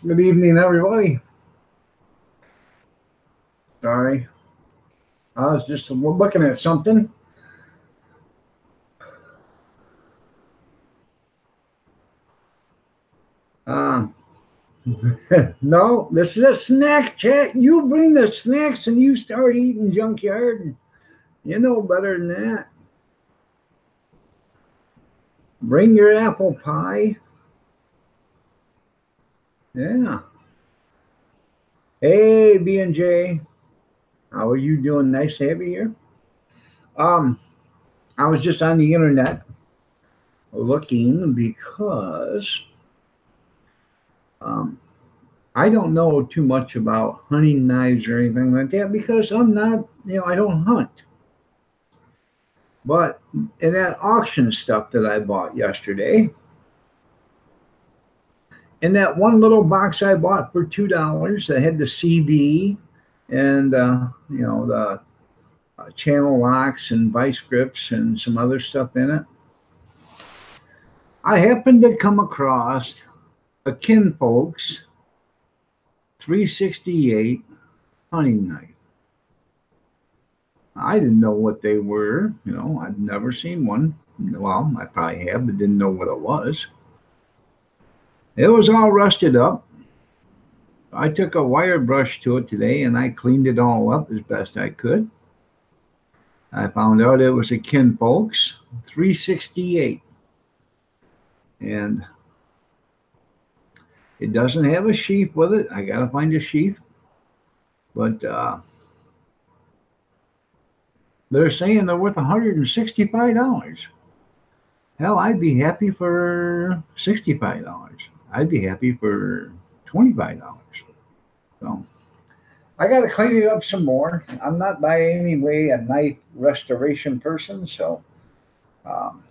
Good evening, everybody. Sorry, I was just looking at something. Um, no, this is a snack chat. You bring the snacks and you start eating junkyard. And you know better than that. Bring your apple pie. Yeah. Hey, B and J, how are you doing? Nice to have you here. Um, I was just on the internet looking because um, I don't know too much about hunting knives or anything like that because I'm not, I don't hunt. But in that auction stuff that I bought yesterday, in that one little box I bought for $2 that had the CV and the channel locks and vice grips and some other stuff in it, I happened to come across a Kinfolks 368 hunting knife. I didn't know what they were. I'd never seen one. Well, I probably have, but didn't know what it was. It was all rusted up. I took a wire brush to it today and I cleaned it all up as best I could. I found out it was a Kinfolks 368. And it doesn't have a sheath with it. I got to find a sheath. But they're saying they're worth $165. Hell, I'd be happy for $65. I'd be happy for $25. So I got to clean it up some more. I'm not by any way a knife restoration person, so um,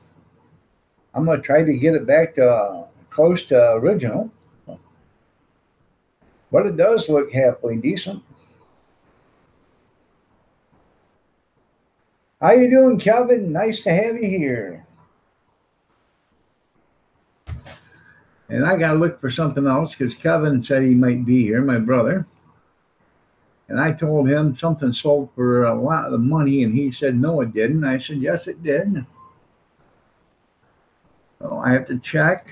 I'm going to try to get it back to close to original. But it does look halfway decent. How you doing, Kelvin? Nice to have you here. And I got to look for something else because Kevin said he might be here, my brother. And I told him something sold for a lot of money, and he said, no, it didn't. I said, yes, it did. So I have to check.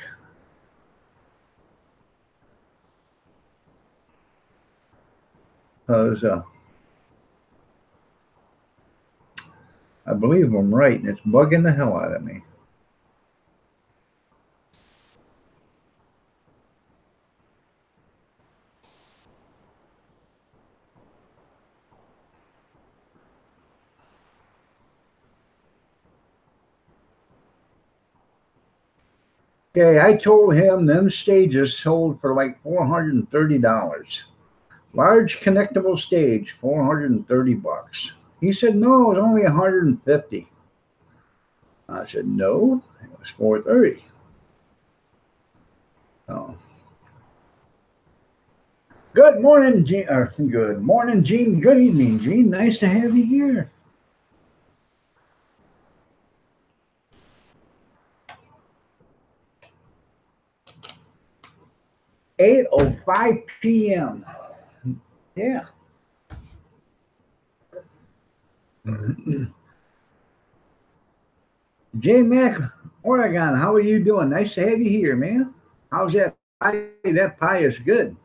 Because I believe I'm right, and it's bugging the hell out of me. Okay, I told him them stages sold for like $430. Large connectable stage, 430 bucks. He said, no, it was only 150. I said, no, it was 430. Oh. Good morning, Gene. Good morning, Gene. Good evening, Gene. Nice to have you here. 8:05 p.m. Yeah. J Mac, Oregon, how are you doing? Nice to have you here, man. How's that pie? That pie is good.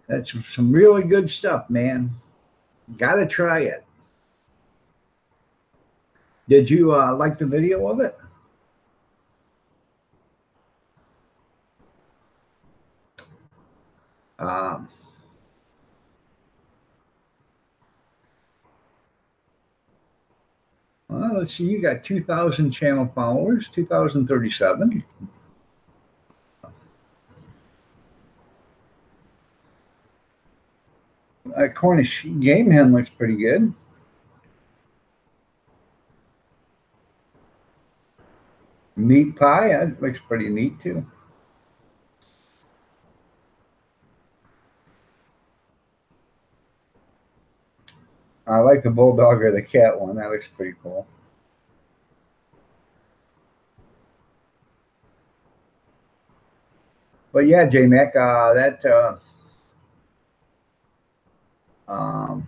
That's some really good stuff, man. Gotta try it. Did you like the video of it? Um, well, let's see. You got 2,000 channel followers, 2,037. Cornish game hen looks pretty good. Meat pie, that looks pretty neat too. I like the bulldog or the cat one. That looks pretty cool. But yeah, J Mac, that um,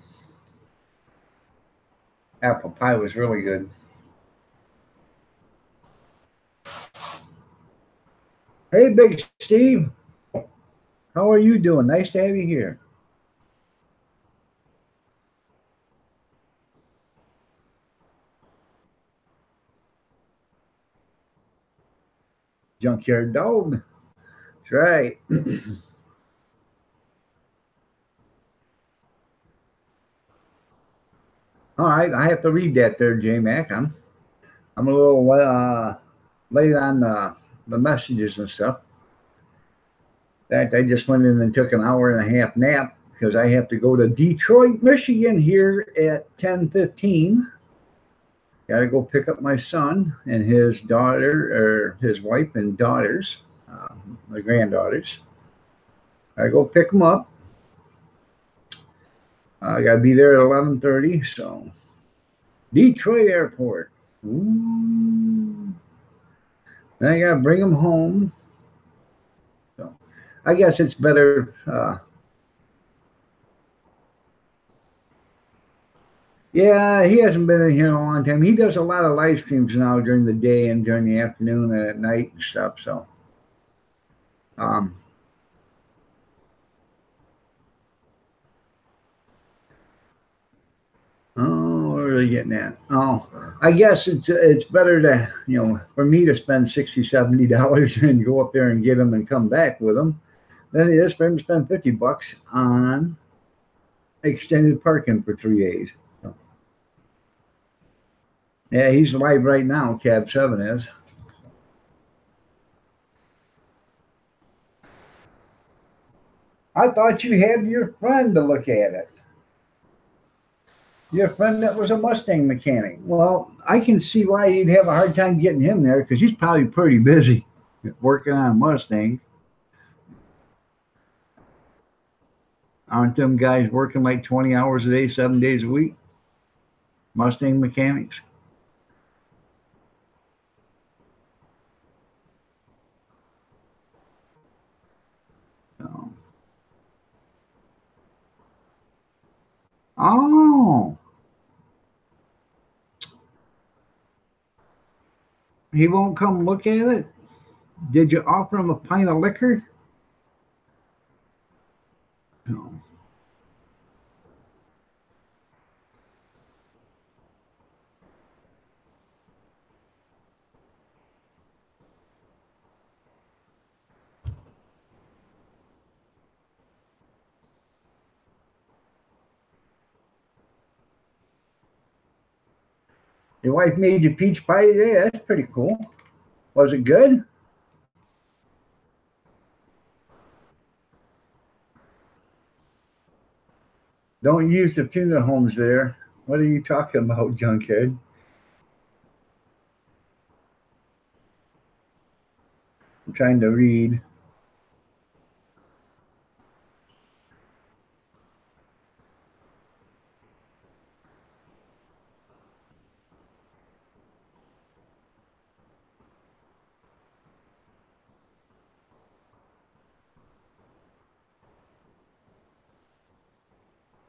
apple pie was really good. Hey, Big Steve, how are you doing? Nice to have you here. Junkyard dog. That's right. All right, I have to read that there, J Mac. I'm a little late on the messages and stuff. In fact, I just went in and took an hour and a half nap because I have to go to Detroit, Michigan here at 10:15. Got to go pick up my son and his daughter, or his wife and daughters, my granddaughters. I go pick them up. I got to be there at 11:30. So Detroit Airport. Ooh. Then I got to bring them home. So I guess it's better. Yeah, he hasn't been in here in a long time. He does a lot of live streams now during the day and during the afternoon and at night and stuff. So, um, oh, what are they getting at? Oh, I guess it's better to for me to spend $60, $70 and go up there and get them and come back with them than it is for him to spend $50 on extended parking for 3 days. So, yeah, he's live right now. Cab 7 is. I thought you had your friend to look at it. Your friend that was a Mustang mechanic. Well, I can see why you'd have a hard time getting him there because he's probably pretty busy working on a Mustang. Aren't them guys working like 20 hours a day, 7 days a week? Mustang mechanics. So. Oh, he won't come look at it? Did you offer him a pint of liquor? No. Your wife made you peach pie today? That's pretty cool. Was it good? Don't use the funeral homes there. What are you talking about, junkhead? I'm trying to read.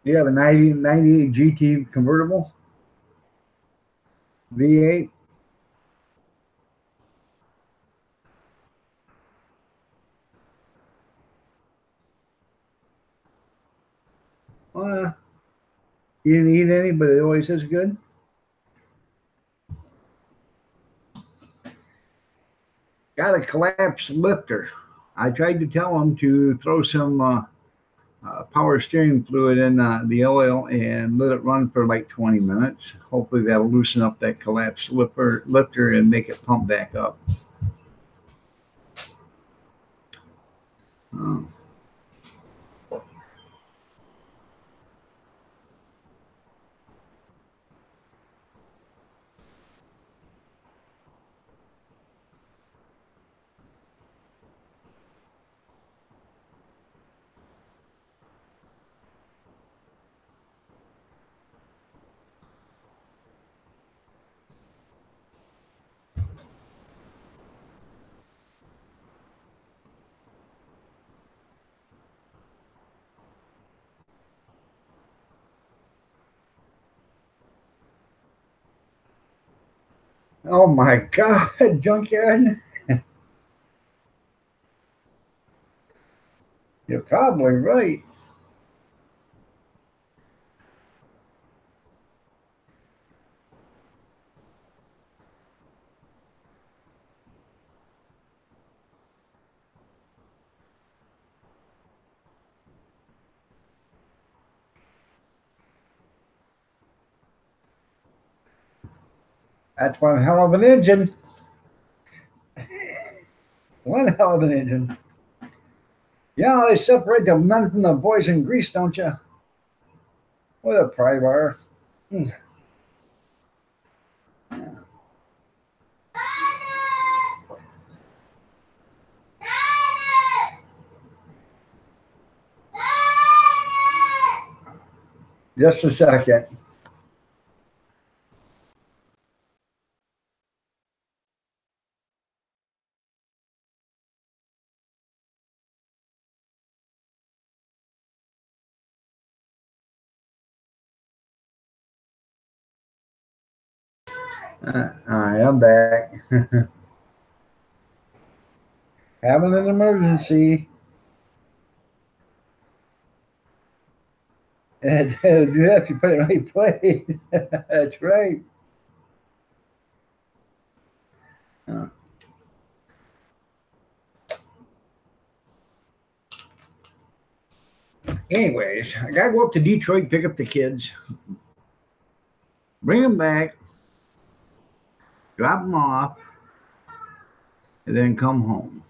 You have a 98 GT convertible V8. You didn't eat any, but it always is good. Got a collapsed lifter. I tried to tell him to throw some power steering fluid in the oil and let it run for like 20 minutes. Hopefully that'll loosen up that collapsed lifter and make it pump back up. Oh. Oh my God, junkyard. You're probably right. That's one hell of an engine. One hell of an engine. Yeah, they separate the men from the boys in Greece, don't you? What a pry bar. Hmm. Just a second. All right, I'm back. Having an emergency. And do that if you put it in the right place. That's right. Uh, Anyways, I gotta go up to Detroit, pick up the kids, bring them back, drop them off, and then come home.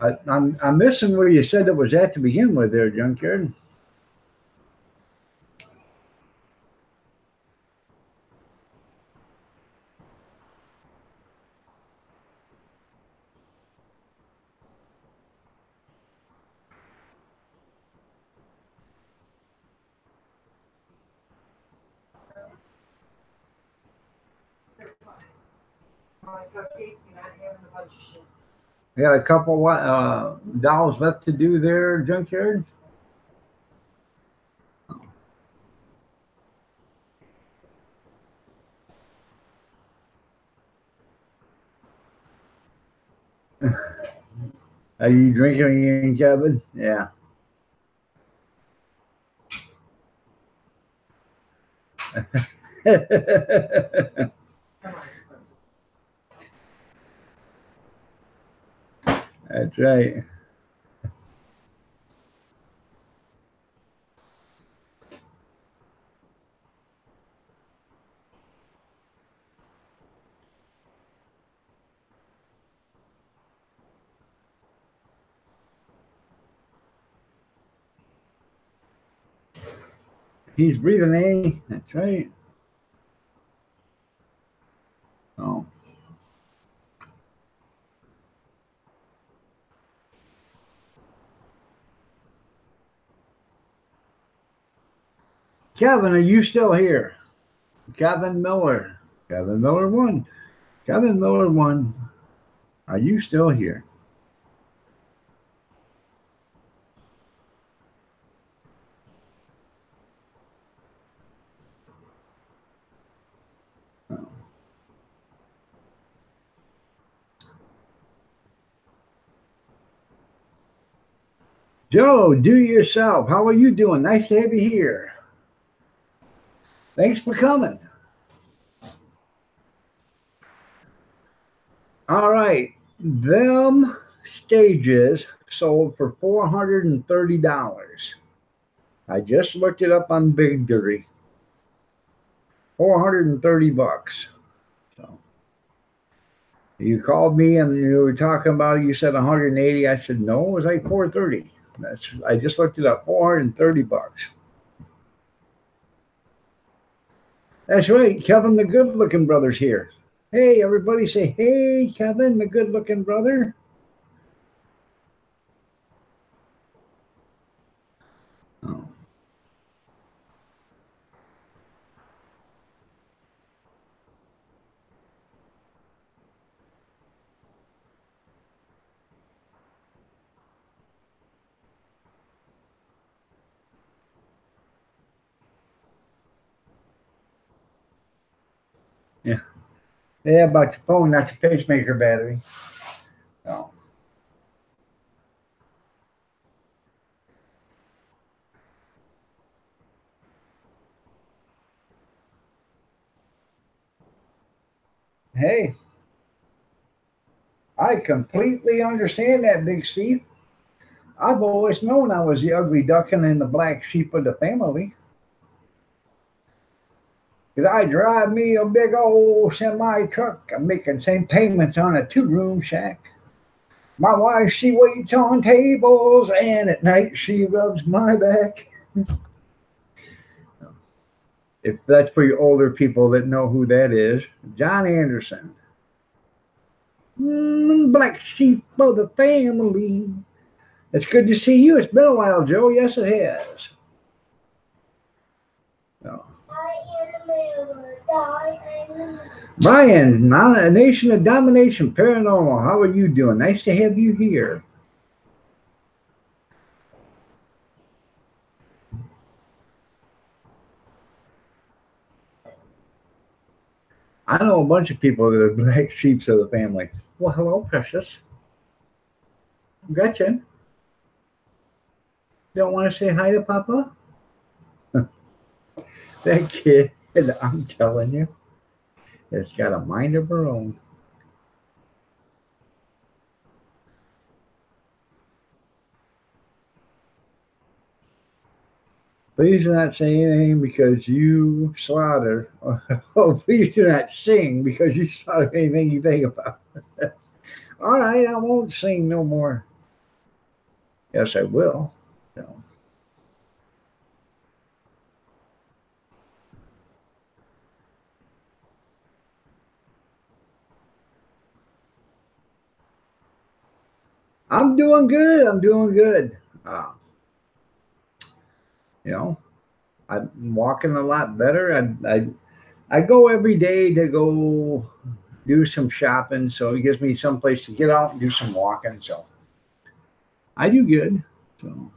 I'm missing where you said it was at to begin with there, Junkyard. You got a couple dolls left to do there, Junkyard. Are you drinking again, Kevin? Yeah. That's right. He's breathing, eh? That's right. Oh. Kevin, are you still here? Kevin Miller. Kevin Miller won. Kevin Miller won. Are you still here? Oh. Joe, do yourself. How are you doing? Nice to have you here. Thanks for coming. All right. Them stages sold for $430. I just looked it up on Big Dirty. 430 bucks. So you called me and you were talking about it. You said 180. I said no, it was like 430. I just looked it up. 430 bucks. That's right. Kevin the good looking brother's here. Hey, everybody say, hey, Kevin the good looking brother. Oh. Yeah. Yeah, about your phone, not your pacemaker battery. So, hey, I completely understand that, Big Steve. I've always known I was the ugly duckling and the black sheep of the family. 'Cause I drive me a big old semi truck. I'm making same payments on a 2 room shack. My wife, she waits on tables, and at night she rubs my back. If that's for you older people that know who that is, John Anderson. Black sheep of the family. It's good to see you. It's been a while, Joe. Yes, it has. So, Brian, a nation of domination, paranormal. How are you doing? Nice to have you here. I know a bunch of people that are black sheeps of the family. Well, hello, precious. Gretchen, don't want to say hi to Papa? That kid, I'm telling you, has got a mind of her own. Please do not say anything because you slaughter. Oh, please do not sing because you slaughter anything you think about. All right, I won't sing no more. Yes, I will. So, I'm doing good. I'm doing good. Uh, you know, I'm walking a lot better. I go every day to go do some shopping, so it gives me some place to get out and do some walking. So I do good. So,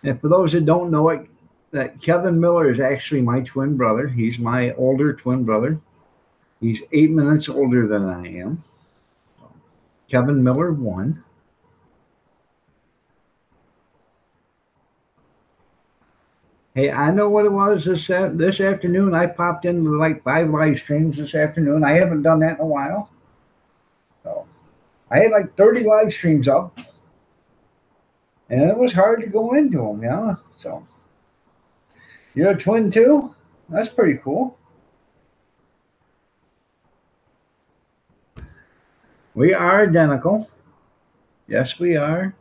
and for those that don't know it, that Kevin Miller is actually my twin brother. He's my older twin brother. He's 8 minutes older than I am. Kevin Miller won. Hey, I know what it was this afternoon. I popped into like 5 live streams this afternoon. I haven't done that in a while. So I had like 30 live streams up, and it was hard to go into them. Yeah. So you're a twin too. That's pretty cool. We are identical. Yes, we are.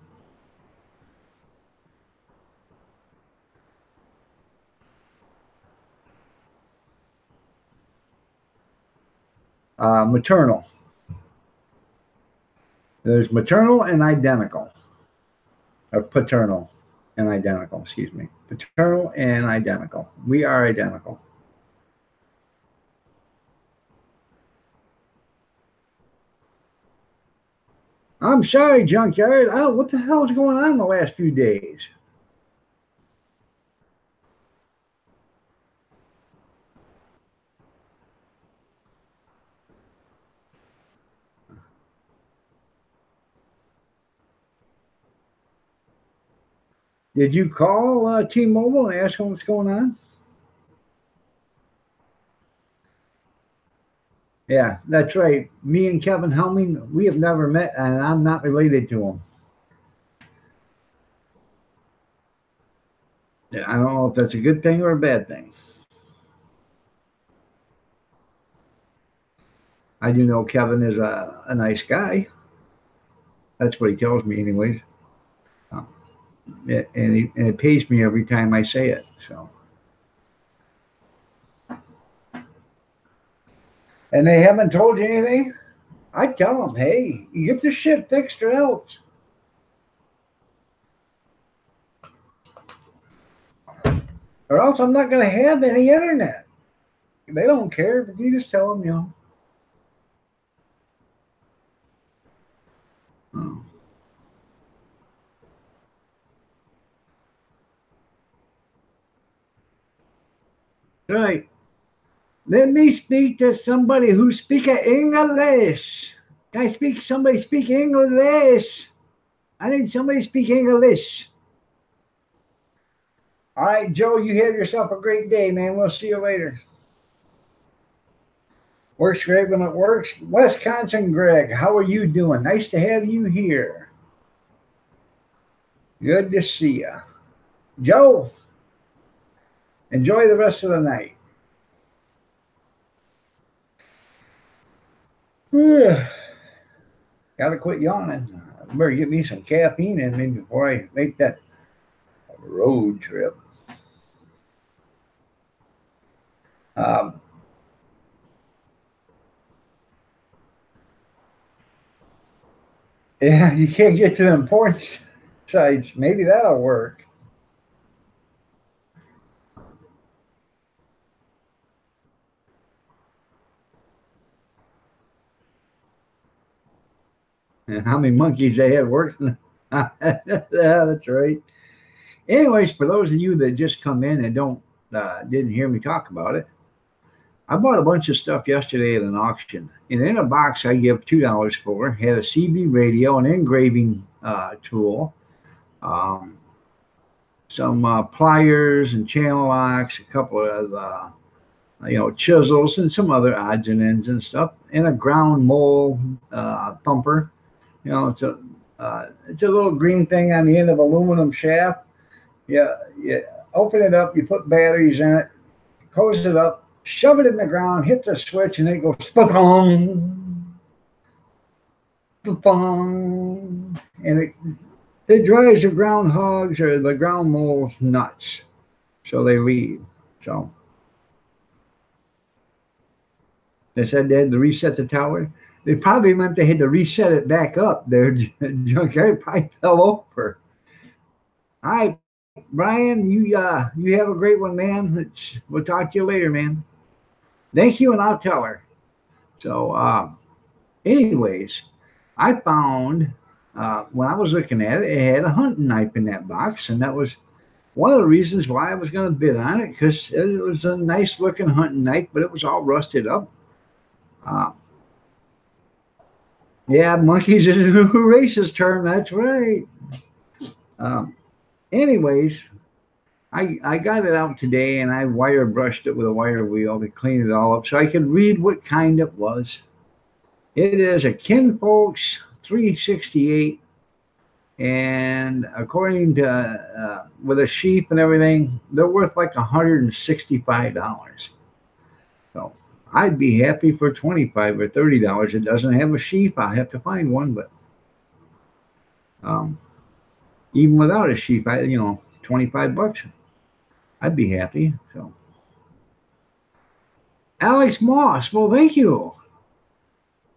Maternal. There's maternal and identical, or paternal and identical. Excuse me. Paternal and identical. We are identical. I'm sorry, Junkyard. I don't. What the hell is going on the last few days? Did you call T-Mobile and ask them what's going on? Yeah, that's right. Me and Kevin Helming, we have never met, and I'm not related to him. Yeah, I don't know if that's a good thing or a bad thing. I do know Kevin is a nice guy. That's what he tells me, anyways. Um, and it pays me every time I say it. So, and they haven't told you anything. I tell them, hey, you get this shit fixed or else, I'm not going to have any internet. They don't care, but you just tell them, Oh, right. Let me speak to somebody who speak English. Can I speak? Somebody speak English. I need somebody speak English. All right, Joe, you have yourself a great day, man. We'll see you later. Works great when it works. Wisconsin Greg, how are you doing? Nice to have you here. Good to see you. Joe, enjoy the rest of the night. Gotta quit yawning. I better get me some caffeine in me before I make that road trip. Um, yeah, you can't get to them porn sites. Maybe that'll work. And how many monkeys they had working? Yeah, that's right. Anyways, for those of you that just come in and don't didn't hear me talk about it, I bought a bunch of stuff yesterday at an auction, and in a box I give $2 for had a CB radio, an engraving tool, um, some pliers and channel locks, a couple of chisels, and some other odds and ends and stuff, and a ground mold thumper. It's a little green thing on the end of aluminum shaft. Yeah, yeah. Open it up. You put batteries in it. Close it up. Shove it in the ground. Hit the switch, and it goes ba-bong, ba-bong, and it drives the groundhogs or the ground moles nuts. So they leave. So they said they had to reset the tower. They probably meant they had to reset it back up. Their junkyard probably fell over. All right, Brian, you have a great one, man. We'll talk to you later, man. Thank you, and I'll tell her. So, anyways, I found when I was looking at it, it had a hunting knife in that box, and that was one of the reasons why I was going to bid on it because it was a nice looking hunting knife, but it was all rusted up. Uh, yeah, monkeys is a new racist term. That's right. Um, anyways, I got it out today and I wire brushed it with a wire wheel to clean it all up so I could read what kind it was. It is a Kinfolks 368, and according to with a sheath and everything, they're worth like $165. So I'd be happy for 25 or $30. It doesn't have a sheath. I'll have to find one, but um, even without a sheath, 25 bucks, I'd be happy. So Alex Moss, well, thank you.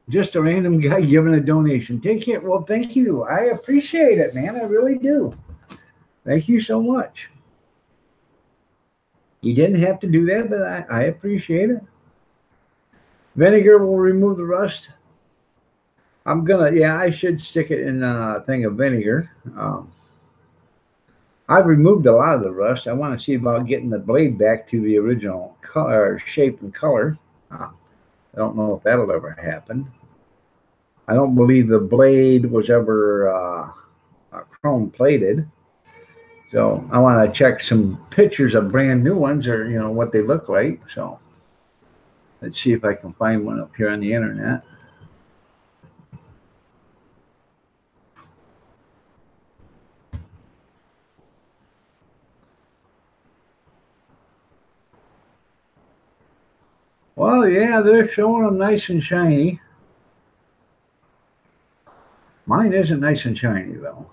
Just a random guy giving a donation. Take care. Well, thank you. I appreciate it, man. I really do. Thank you so much. You didn't have to do that, but I appreciate it. Vinegar will remove the rust. I should stick it in a thing of vinegar. I've removed a lot of the rust. I want to see about getting the blade back to the original color, shape, and color. I don't know if that'll ever happen. I don't believe the blade was ever chrome plated. So I want to check some pictures of brand new ones or, what they look like. So let's see if I can find one up here on the internet. Well, yeah, they're showing them nice and shiny. Mine isn't nice and shiny, though.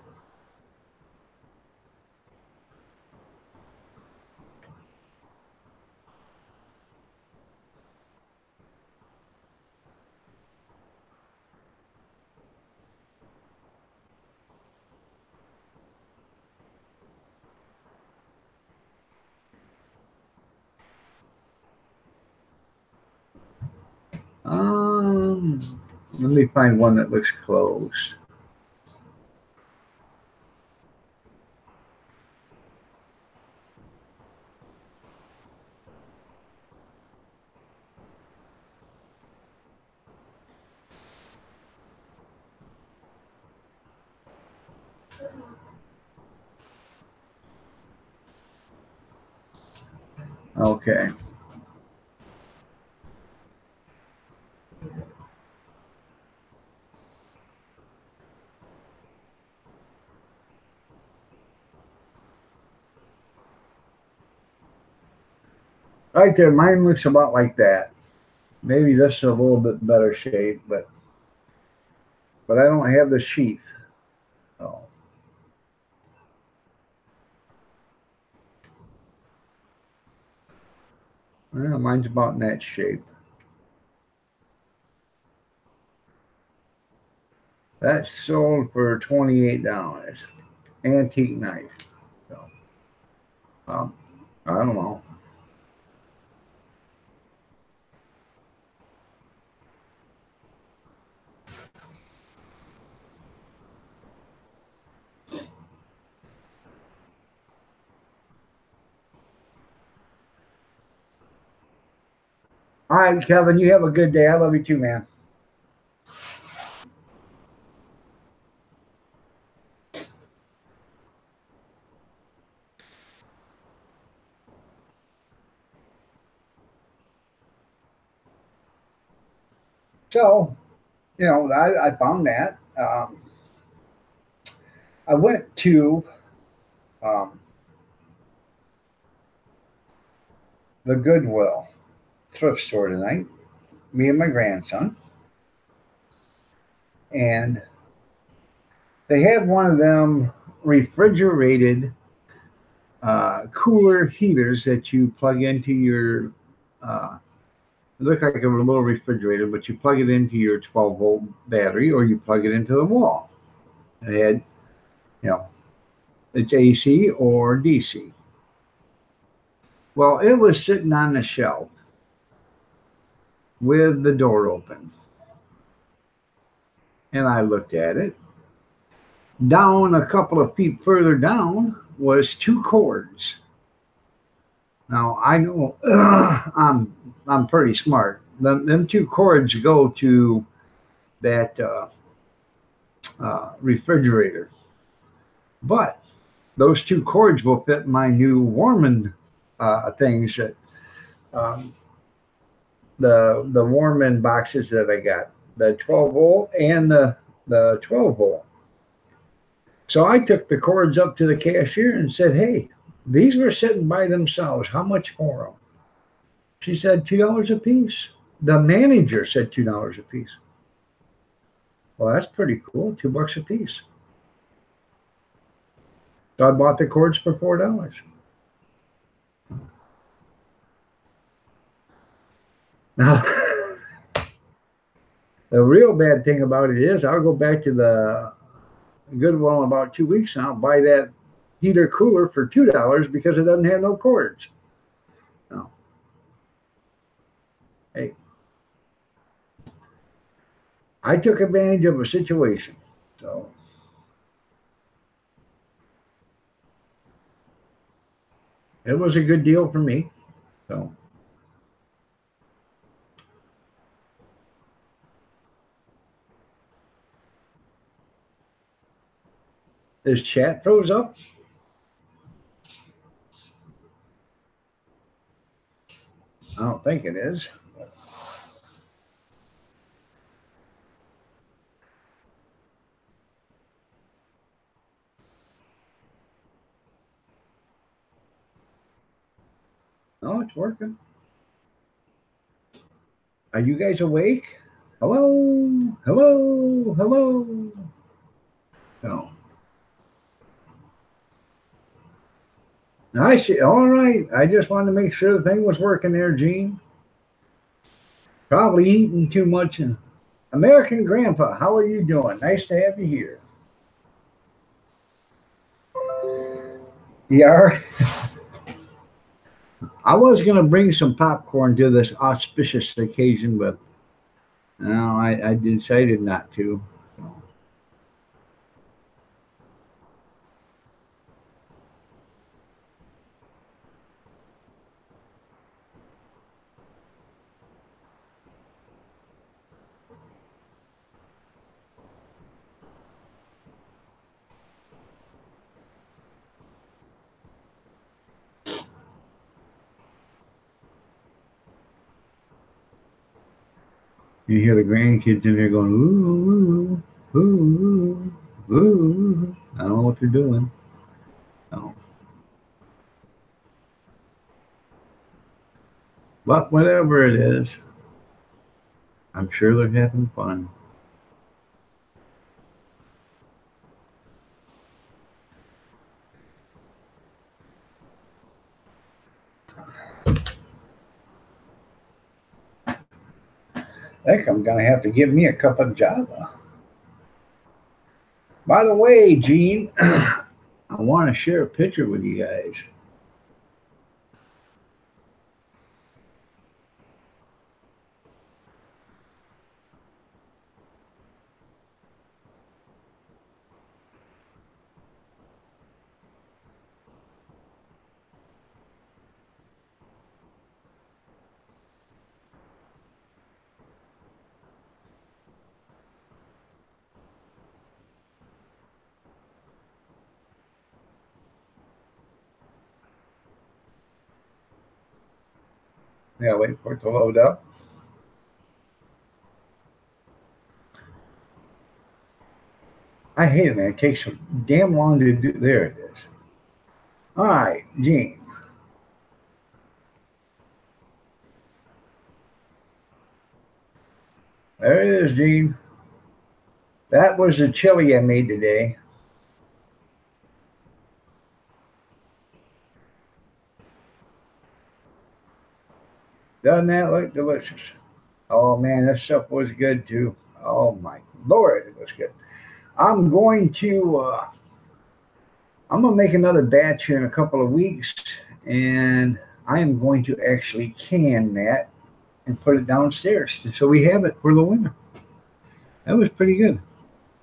Let me find one that looks close. Okay. Right there, mine looks about like that. Maybe this is a little bit better shape, but I don't have the sheath. So, well, mine's about in that shape. That sold for $28. Antique knife. So, um, I don't know. All right, Kevin, you have a good day. I love you too, man. So, I found that. I went to um, the Goodwill thrift store tonight, me and my grandson, and they had one of them refrigerated cooler heaters that you plug into your. It looked like a little refrigerator, but you plug it into your 12-volt battery or you plug it into the wall. And it had, you know, it's AC or DC. Well, it was sitting on the shelf with the door open. And I looked at it. Down a couple of feet further down was two cords. Now I know I'm pretty smart. Them two cords go to that refrigerator, but those two cords will fit my new Warman things that um, the Warman boxes that I got, the 12-volt and the 12-volt. So I took the cords up to the cashier and said, "Hey, these were sitting by themselves. How much for them?" She said $2 a piece. The manager said $2 a piece. Well, that's pretty cool. $2 a piece. So I bought the cords for $4. Now, the real bad thing about it is I'll go back to the Goodwill in about 2 weeks and I'll buy that heater cooler for $2 because it doesn't have no cords. No. Hey, I took advantage of a situation. So it was a good deal for me. So this chat froze up. I don't think it is. No, it's working. Are you guys awake? Hello? Hello? Hello? No. I see. All right. I just wanted to make sure the thing was working there, Gene. Probably eating too much. And American Grandpa, how are you doing? Nice to have you here. Yeah. I was going to bring some popcorn to this auspicious occasion, but no, I decided not to. You hear the grandkids in there going, ooh, ooh, ooh, ooh, ooh. I don't know what they're doing. No. But whatever it is, I'm sure they're having fun. I think I'm going to have to give me a cup of Java. By the way, Gene, I want to share a picture with you guys. Yeah, wait for it to load up. I hate it, man. It takes so damn long to do. There it is. All right, Gene. There it is, Gene. That was the chili I made today. Doesn't that look delicious? Oh man, this stuff was good too. Oh my lord, it was good. I'm going to I'm gonna make another batch here in a couple of weeks, and I am going to actually can that and put it downstairs so we have it for the winter. That was pretty good.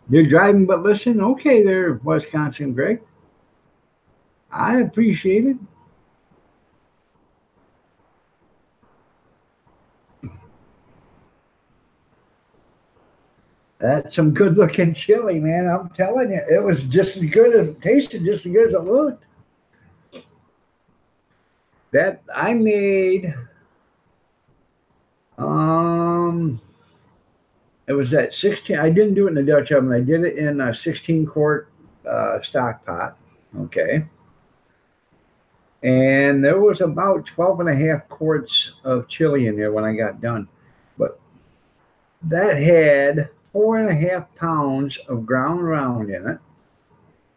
You're driving, but listen. Okay, there, Wisconsin Greg. I appreciate it. That's some good looking chili, man. I'm telling you, it was just as good. It tasted just as good as it looked. That I made. Um, it was that 16. I didn't do it in the Dutch oven. I did it in a 16 quart stock pot. Okay. And there was about 12 and a half quarts of chili in there when I got done. But that had 4.5 pounds of ground round in it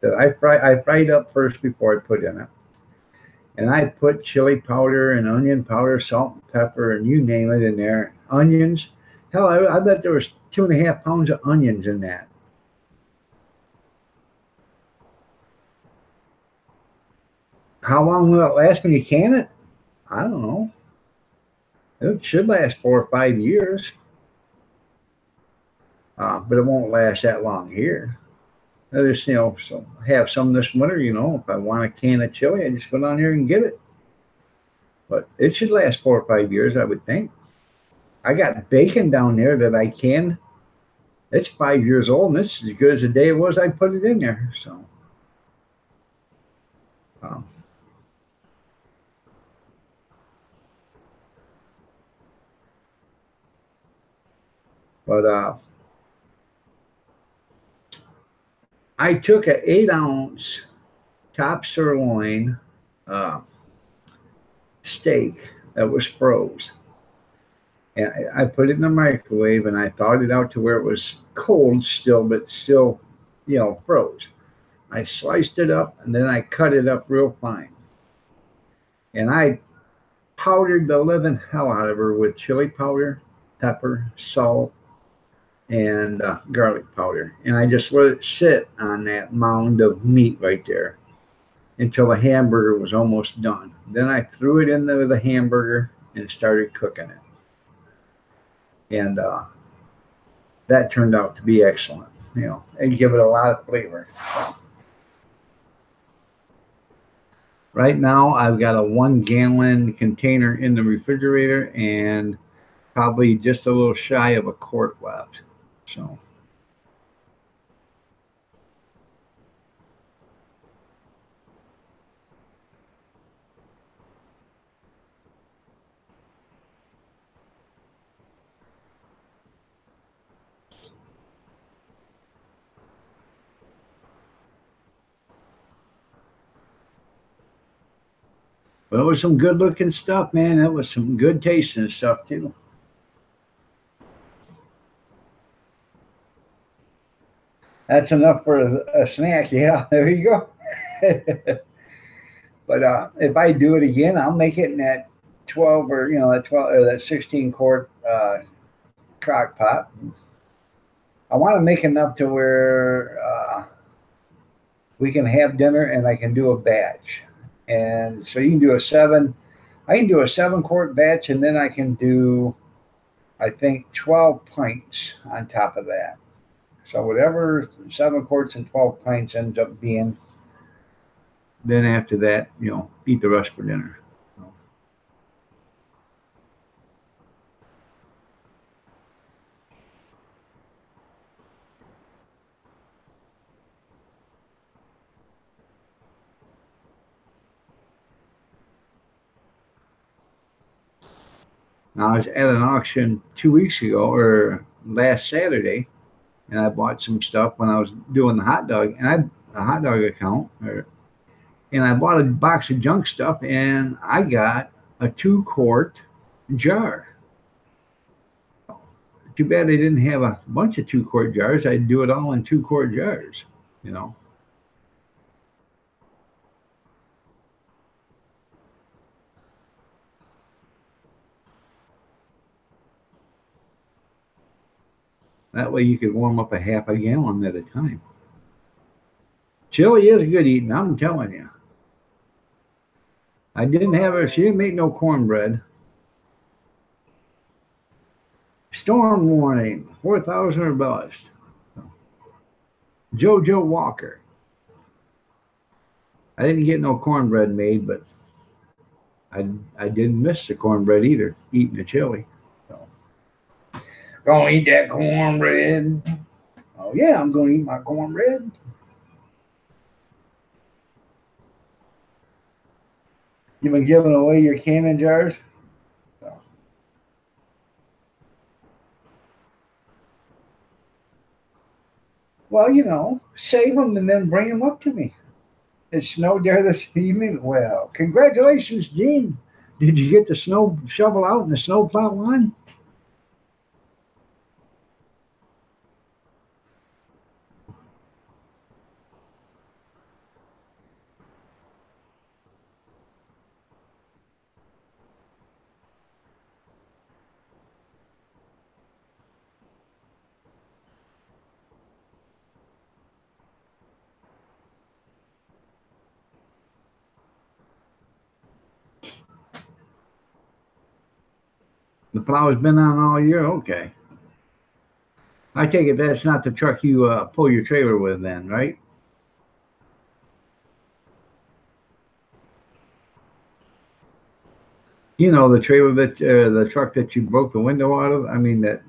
that I fried up first before I put in it. And I put chili powder and onion powder, salt and pepper, and you name it in there. Onions. Hell, I bet there was 2.5 pounds of onions in that. How long will it last when you can it? I don't know. It should last 4 or 5 years, but it won't last that long here. I just, so have some this winter, if I want a can of chili, I just go down here and get it. But it should last 4 or 5 years, I would think. I got bacon down there that I can. It's 5 years old, and it's as good as the day it was I put it in there. So, um, but I took an 8 ounce top sirloin uh, steak that was froze, and I put it in the microwave, and I thawed it out to where it was cold still, but still, froze. I sliced it up, and then I cut it up real fine, and I powdered the living hell out of her with chili powder, pepper, salt, and garlic powder. And I just let it sit on that mound of meat right there until the hamburger was almost done. Then I threw it in the hamburger and started cooking it. And that turned out to be excellent, and give it a lot of flavor. Right now, I've got a 1 gallon container in the refrigerator and probably just a little shy of a quart left. So, But it was some good looking stuff, man. That was some good tasting stuff too. That's enough for a snack. Yeah, there you go. But if I do it again, I'll make it in that 12 or that 12 or that 16 quart crock pot. I want to make enough to where we can have dinner and I can do a batch. And so you can do a seven. I can do a 7 quart batch, and then I can do, I think, 12 pints on top of that. So whatever 7 quarts and 12 pints ends up being, then after that, eat the rest for dinner. Now, I was at an auction 2 weeks ago or last Saturday, and I bought some stuff when I was doing the hot dog, and I a hot dog account, and I bought a box of junk stuff, and I got a 2 quart jar. Too bad they didn't have a bunch of 2 quart jars. I'd do it all in 2 quart jars, you know. That way you could warm up a half a gallon at a time. Chili is good eating, I'm telling you. I didn't have her. She didn't make no cornbread. Storm warning, 4,000 or bust. JoJo Walker. I didn't get no cornbread made, but I didn't miss the cornbread either, eating the chili. So, gonna eat that cornbread. Oh, yeah, I'm gonna eat my cornbread. You've been giving away your canning jars? So, well, save them and then bring them up to me. It snowed there this evening. Well, congratulations, Gene. Did you get the snow shovel out and the snow plow on? The plow has been on all year? Okay. I take it that's not the truck you pull your trailer with then, right? The trailer the truck that you broke the window out of? I mean, that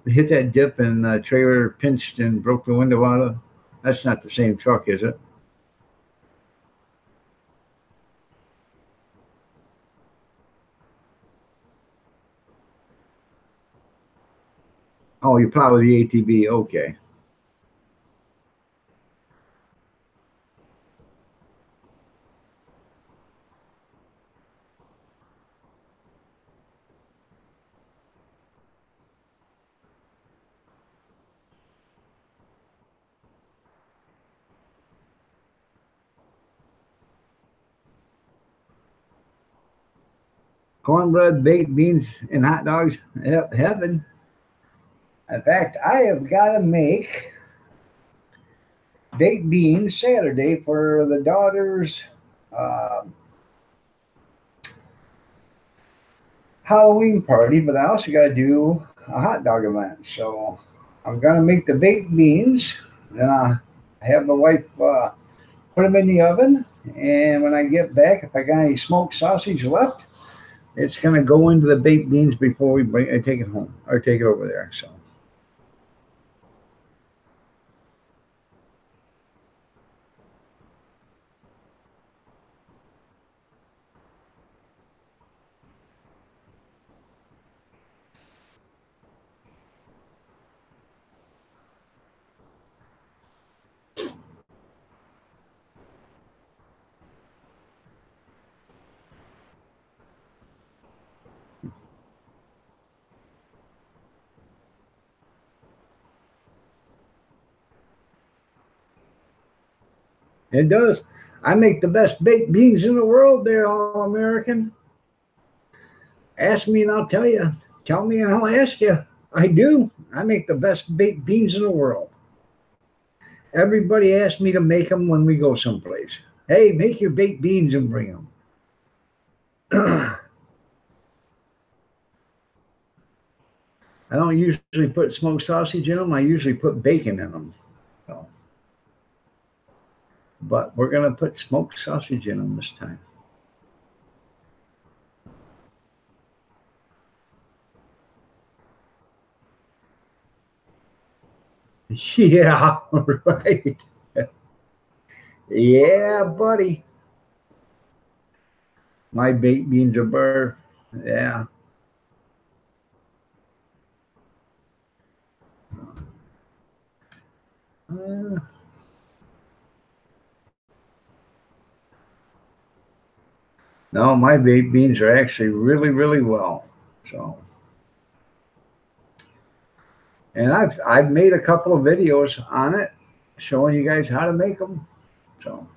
hit that dip and the trailer pinched and broke the window out of? That's not the same truck, is it? Oh, you plow with the ATV. Okay. Cornbread, baked beans, and hot dogs. Yep, heaven. In fact, I have got to make baked beans Saturday for the daughter's uh, Halloween party, but I also got to do a hot dog event. So I'm going to make the baked beans. Then I have the wife put them in the oven. And when I get back, if I got any smoked sausage left, it's going to go into the baked beans before we take it home or take it over there. So. It does. I make the best baked beans in the world there, All American. Ask me and I'll tell you. Tell me and I'll ask you. I do. I make the best baked beans in the world. Everybody asks me to make them when we go someplace. Hey, make your baked beans and bring them. I don't usually put smoked sausage in them. I usually put bacon in them. So, but we're going to put smoked sausage in them this time. Yeah, right. Yeah, buddy. My baked beans are burr. Yeah. Uh, no, my baked beans are actually really, really well. So, and I've made a couple of videos on it, showing you guys how to make them. So,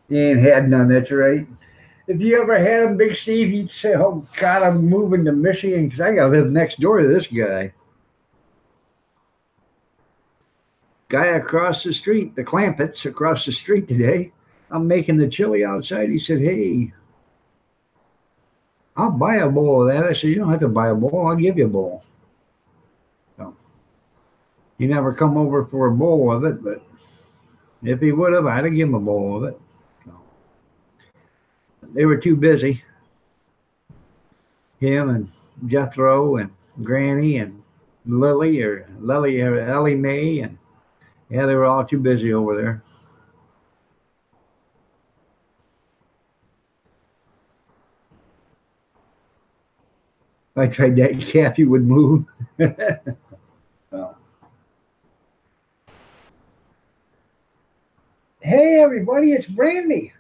you ain't had none. That's right. If you ever had them, Big Steve, you'd say, "Oh God, I'm moving to Michigan because I got to live next door to this guy." Guy across the street, the Clampetts across the street today. I'm making the chili outside. He said, "Hey, I'll buy a bowl of that." I said, "You don't have to buy a bowl. I'll give you a bowl." So he never come over for a bowl of it, but if he would have, I'd have given him a bowl of it. So they were too busy. Him and Jethro and Granny and Lily or Ellie Mae, and yeah, they were all too busy over there. If I tried that, Kathy would move. Well, hey everybody, it's Brandy.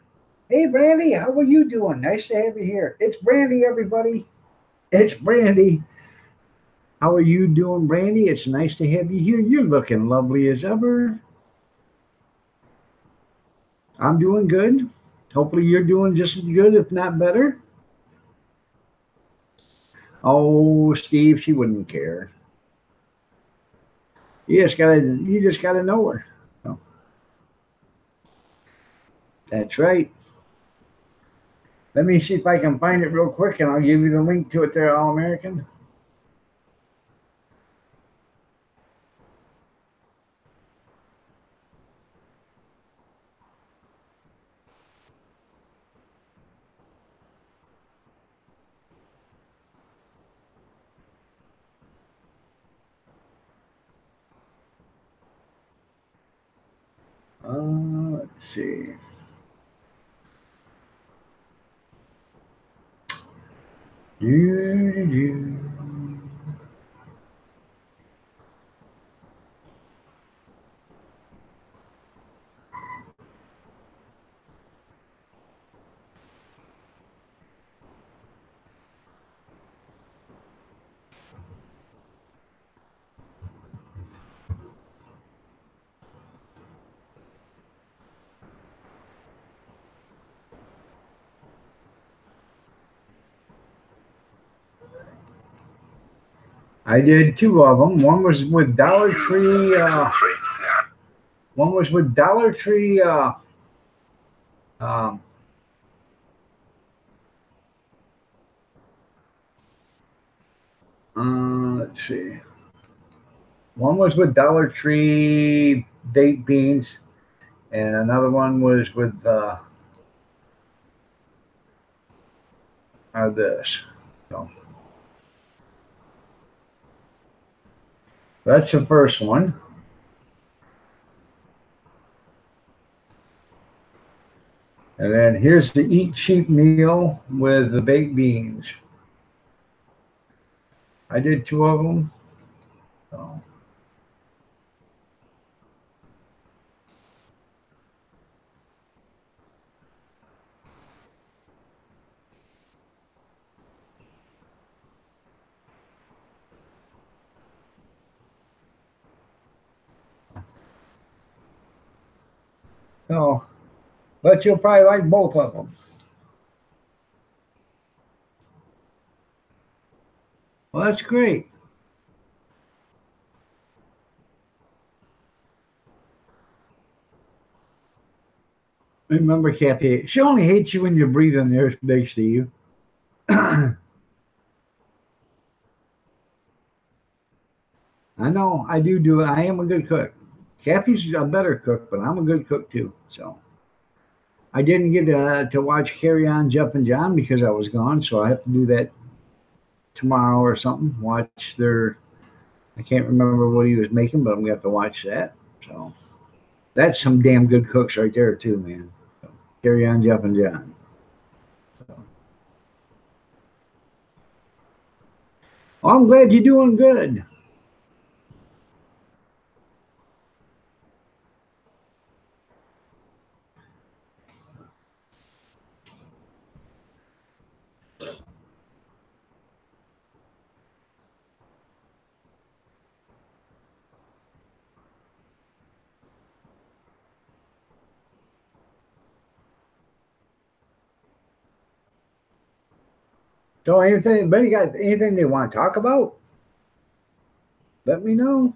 Hey Brandy, how are you doing? Nice to have you here. It's Brandy, everybody. It's Brandy. How are you doing, Brandy? It's nice to have you here. You're looking lovely as ever. I'm doing good. Hopefully you're doing just as good, if not better. Oh, Steve, she wouldn't care. You just gotta know her. So, that's right. Let me see if I can find it real quick and I'll give you the link to it there, All American. Let's see. Do. I did two of them. One was with Dollar Tree. One was with Dollar Tree. Um, let's see. One was with Dollar Tree baked beans, and another one was with this. So that's the first one. And then here's the Eat Cheap meal with the baked beans. I did two of them. So. So, but you'll probably like both of them. Well, that's great. Remember, Kathy, she only hates you when you're breathing there, Big Steve. I know I do. I am a good cook. Kathy's a better cook, but I'm a good cook too. So I didn't get to watch Carry On Jumpin' John because I was gone. So I have to do that tomorrow or something. Watch their, I can't remember what he was making, but I'm going to have to watch that. So that's some damn good cooks right there too, man. So, Carry On Jumpin' John. So, well, I'm glad you're doing good. So anything, anybody got anything they want to talk about? Let me know.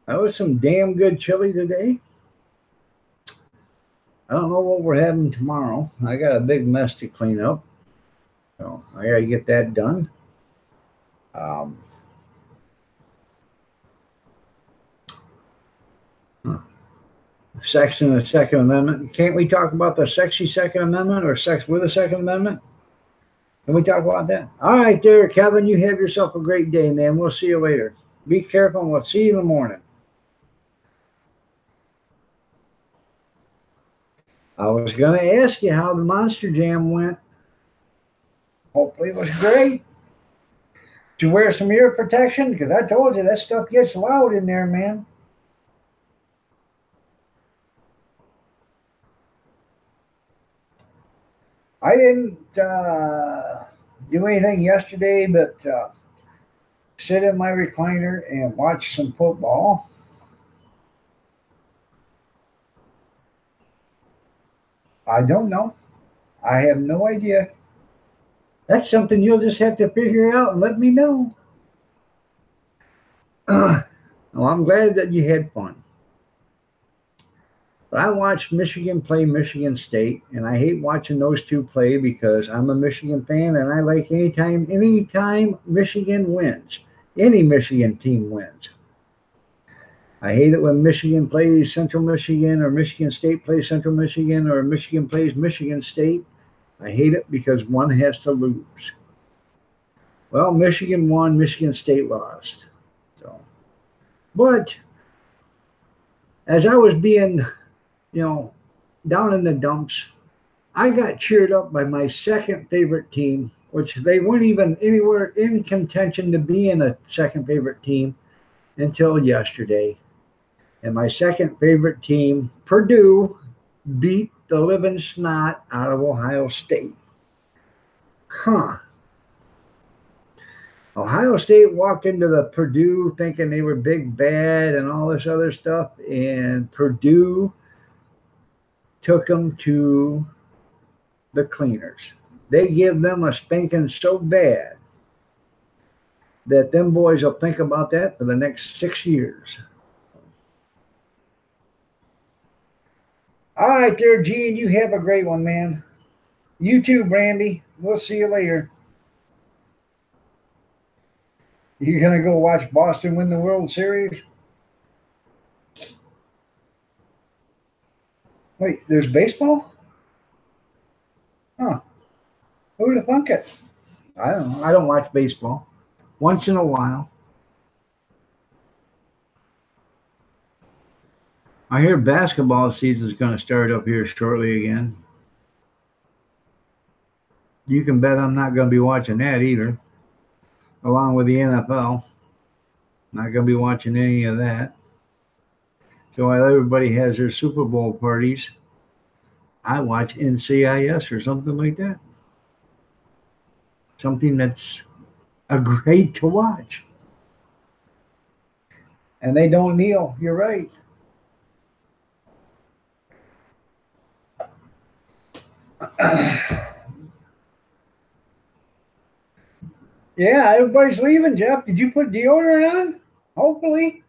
That was some damn good chili today. I don't know what we're having tomorrow. I got a big mess to clean up, so I got to get that done. Um, Sex and the Second Amendment. Can't we talk about the sexy Second Amendment or sex with a Second Amendment? Can we talk about that? All right, there, Kevin. You have yourself a great day, man. We'll see you later. Be careful, and we'll see you in the morning. I was going to ask you how the Monster Jam went. Hopefully, it was great. Did you wear some ear protection? Because I told you that stuff gets loud in there, man. I didn't do anything yesterday but sit in my recliner and watch some football. I don't know. I have no idea. That's something you'll just have to figure out and let me know. Well, I'm glad that you had fun. But I watched Michigan play Michigan State, and I hate watching those two play because I'm a Michigan fan, and I like anytime Michigan wins, any Michigan team wins. I hate it when Michigan plays Central Michigan or Michigan State plays Central Michigan or Michigan plays Michigan State. I hate it because one has to lose. Well, Michigan won, Michigan State lost. So, but as I was being, you know, down in the dumps, I got cheered up by my second favorite team, which they weren't even anywhere in contention to be in a second favorite team until yesterday. And my second favorite team, Purdue, beat the living snot out of Ohio State. Huh. Ohio State walked into the Purdue thinking they were big bad and all this other stuff, and Purdue took them to the cleaners. They give them a spanking so bad that them boys will think about that for the next 6 years. All right, there, Gene. You have a great one, man. You too, Brandy. We'll see you later. You gonna go watch Boston win the World Series? Wait, there's baseball? Huh? Who'd have thunk it? I don't know. I don't watch baseball. Once in a while. I hear basketball season is going to start up here shortly again. You can bet I'm not going to be watching that either, along with the NFL. Not going to be watching any of that. So while everybody has their Super Bowl parties, I watch NCIS or something like that. something that's a great to watch. And they don't kneel. You're right. Yeah, everybody's leaving, Jeff. Did you put deodorant on? Hopefully.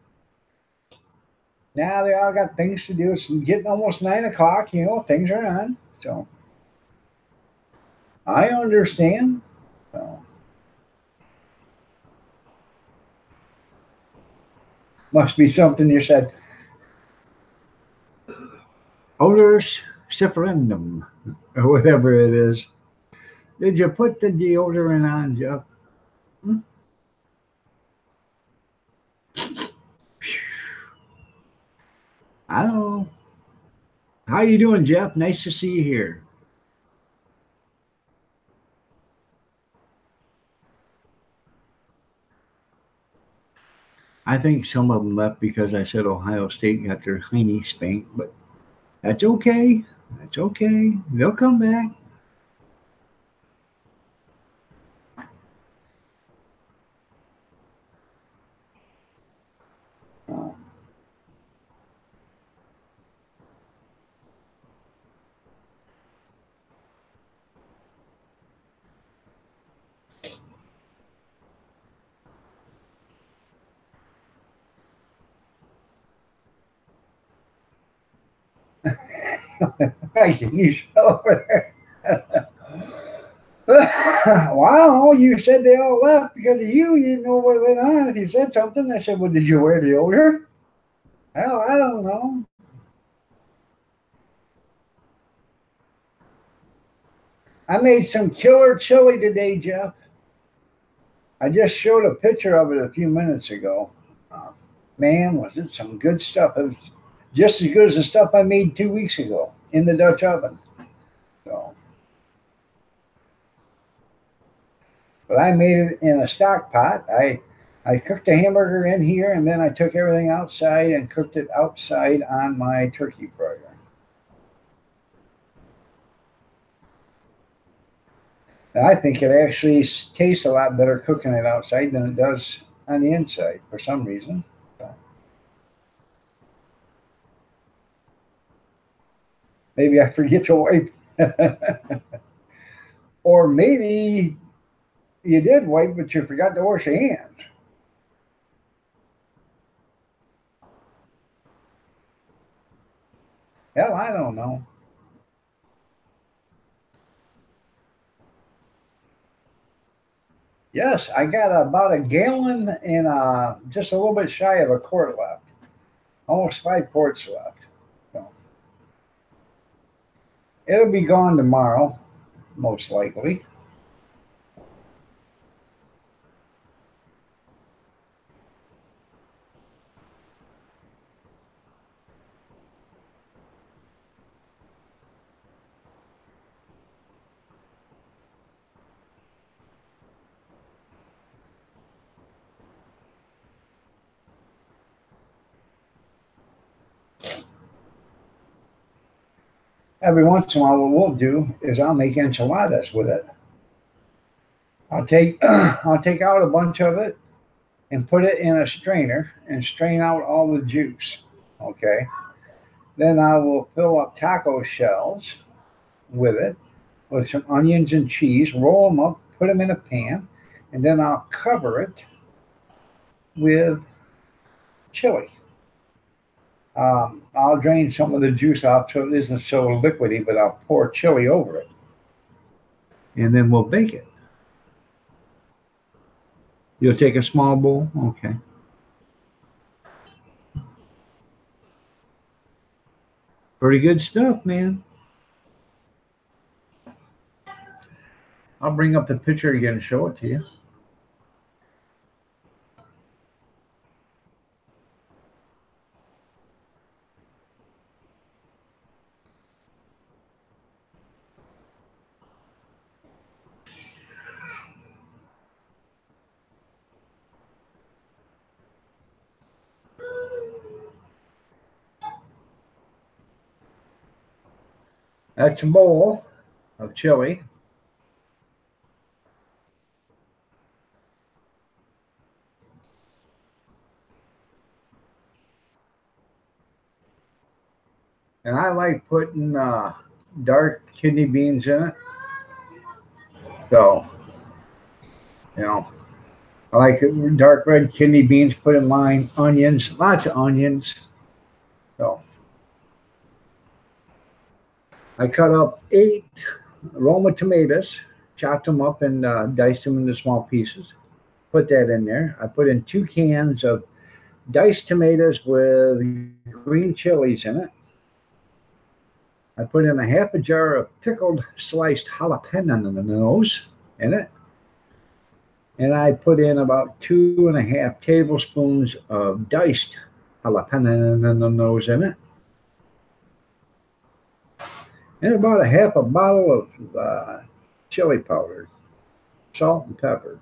Now they all got things to do. It's getting almost 9 o'clock. Things are on. So I understand. So must be something you said. Odorous separandum, or whatever it is. Did you put the deodorant on, Jeff? Hmm? I don't know. How you doing, Jeff? Nice to see you here. I think some of them left because I said Ohio State got their hiney spanked, but that's okay. That's okay. They'll come back. Oh. I can use over there. Wow, you said they all left because of you. You didn't know what went on. If you said something, I said, well, did you wear deodorant? Hell, I don't know. I made some killer chili today, Jeff. I just showed a picture of it a few minutes ago. Uh, Man, was it some good stuff. It was just as good as the stuff I made 2 weeks ago in the Dutch oven. So, but I made it in a stock pot. I cooked the hamburger in here, and then I took everything outside and cooked it outside on my turkey burger. And I think it actually tastes a lot better cooking it outside than it does on the inside for some reason. So maybe I forget to wipe, or maybe you did wipe, but you forgot to wash your hands. Hell, I don't know. Yes, I got about a gallon and just a little bit shy of a quart left. Almost 5 quarts left. So it'll be gone tomorrow, most likely. Every once in a while, what we'll do is I'll make enchiladas with it. I'll take I'll take out a bunch of it and put it in a strainer and strain out all the juice. Okay. Then I will fill up taco shells with it, with some onions and cheese, roll them up, put them in a pan, and then I'll cover it with chili. I'll drain some of the juice off so it isn't so liquidy, but I'll pour chili over it. And then we'll bake it. You'll take a small bowl? Okay. Pretty good stuff, man. I'll bring up the picture again and show it to you. That's a bowl of chili. and I like putting dark kidney beans in it. So, you know, I like dark red kidney beans, put in mine, onions, lots of onions. So I cut up 8 Roma tomatoes, chopped them up and diced them into small pieces. Put that in there. I put in 2 cans of diced tomatoes with green chilies in it. I put in a half a jar of pickled sliced jalapenos in it. And I put in about 2.5 tablespoons of diced jalapenos in it. And about a half a bottle of chili powder, salt and pepper.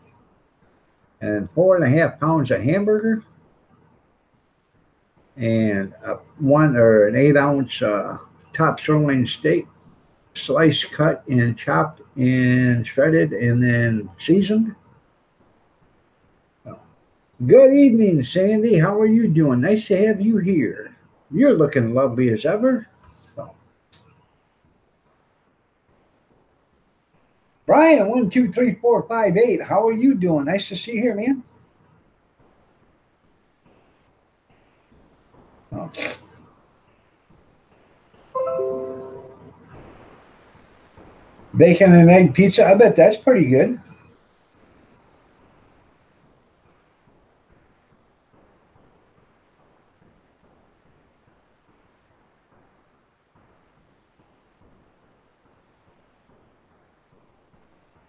And 4.5 pounds of hamburger and one or an 8-ounce top sirloin steak, sliced, cut, and chopped and shredded, and then seasoned. Good evening, Sandy. How are you doing? Nice to have you here. You're looking lovely as ever. So, Brian, 1, 2, 3, 4, 5, 8. How are you doing? Nice to see you here, man. Oh. Bacon and egg pizza. I bet that's pretty good.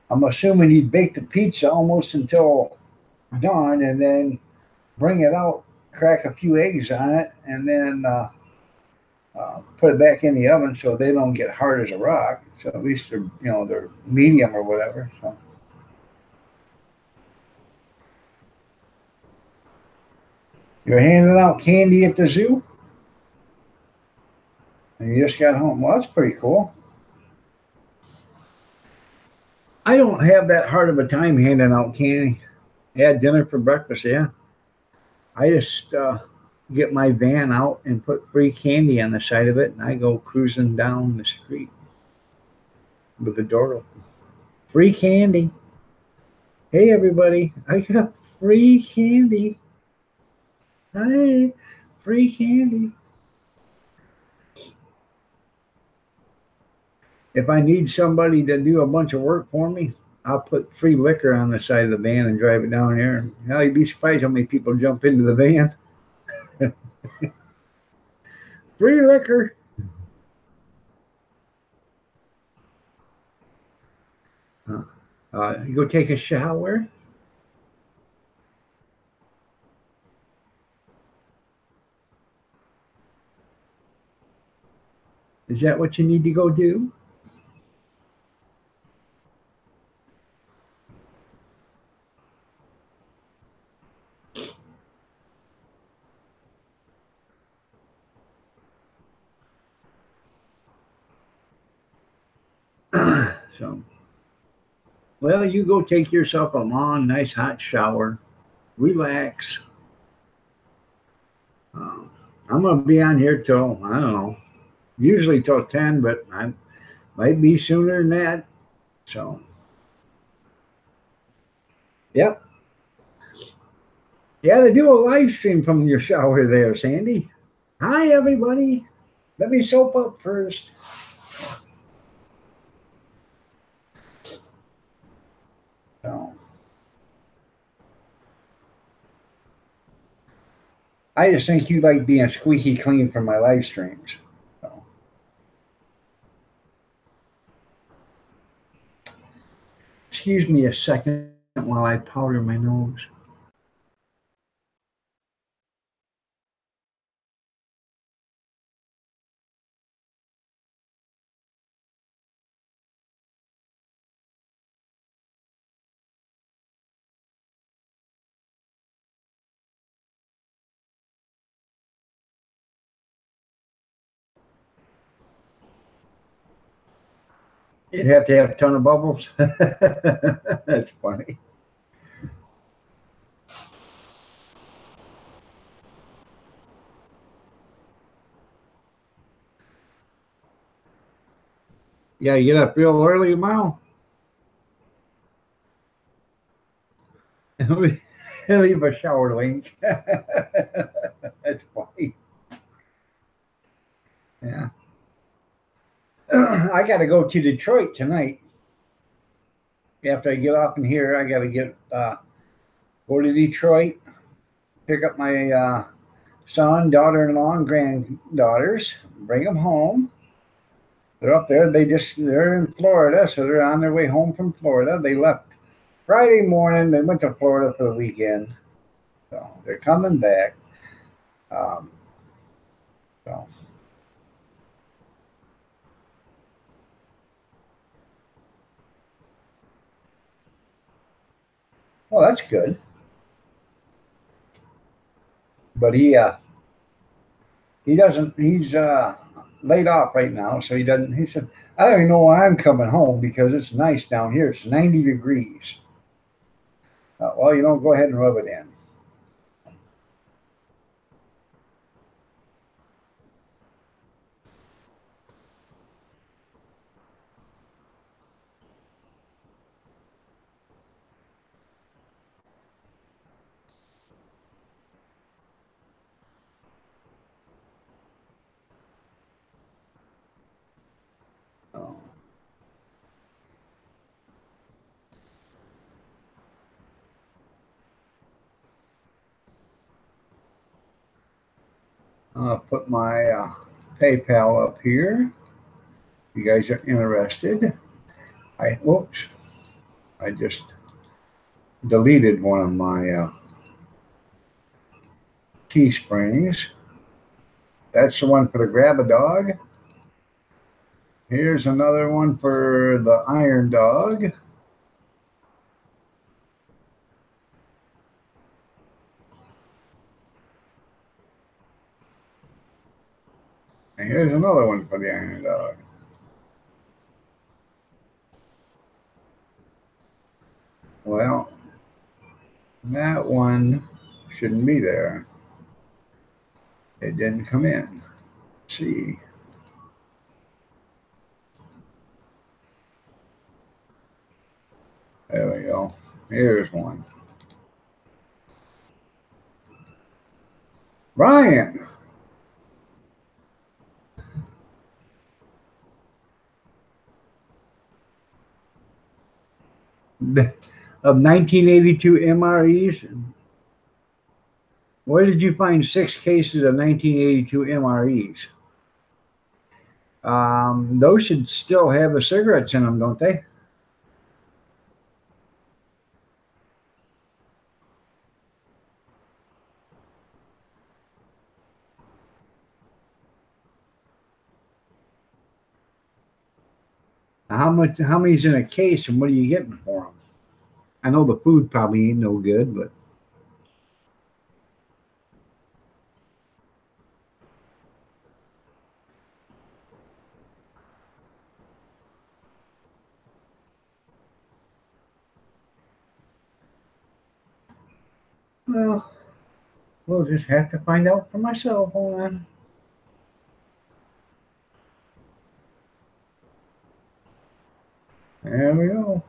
I'm assuming you'd bake the pizza almost until dawn and then bring it out, crack a few eggs on it, and then put it back in the oven so they don't get hard as a rock. So at least they're medium or whatever. So you're handing out candy at the zoo, and you just got home. Well, that's pretty cool. I don't have that hard of a time handing out candy. I had dinner for breakfast. Yeah, I just get my van out and put free candy on the side of it, and I go cruising down the street with the door open. Free candy. Hey, everybody, I got free candy. Hi, free candy. If I need somebody to do a bunch of work for me, I'll put free liquor on the side of the van and drive it down there. Hell, you'd be surprised how many people jump into the van. Free liquor. You go take a shower. Is that what you need to go do? So, well, you go take yourself a long, nice hot shower, relax. Um, I'm gonna be on here till I don't know, usually till 10, but I might be sooner than that. So, yep. You got to do a live stream from your shower there, Sandy. Hi, everybody. Let me soap up first. So, I just think you like being squeaky clean for my live streams. So, excuse me a second while I powder my nose. You'd have to have a ton of bubbles. That's funny. Yeah, you get up real early tomorrow. Leave a shower link. That's funny. Yeah. I got to go to Detroit tonight. After I get off in here, I got to go to Detroit, pick up my son, daughter-in-law, and granddaughters, bring them home. They're up there. They're in Florida, so they're on their way home from Florida. They left Friday morning. They went to Florida for the weekend, so they're coming back. Um, so well, that's good. But he doesn't. He's laid off right now, so he doesn't. He said, "I don't even know why I'm coming home because it's nice down here. It's 90 degrees." Well, go ahead and rub it in. Oh. I'll put my PayPal up here. If you guys are interested. Whoops, I just deleted one of my Teesprings. That's the one for the Grab a Dog. Here's another one for the Iron Dog. And here's another one for the Iron Dog. Well, that one shouldn't be there. It didn't come in. Let's see. There we go. Here's one. Ryan. Of 1982 MREs, where did you find 6 cases of 1982 MREs? Those should still have the cigarettes in them, don't they? How much? How many's in a case, and what are you getting for them? I know the food probably ain't no good, but well, we'll just have to find out for myself. Hold on. There we go.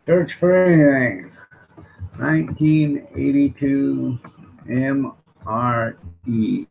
Search for anything. 1982 MREs.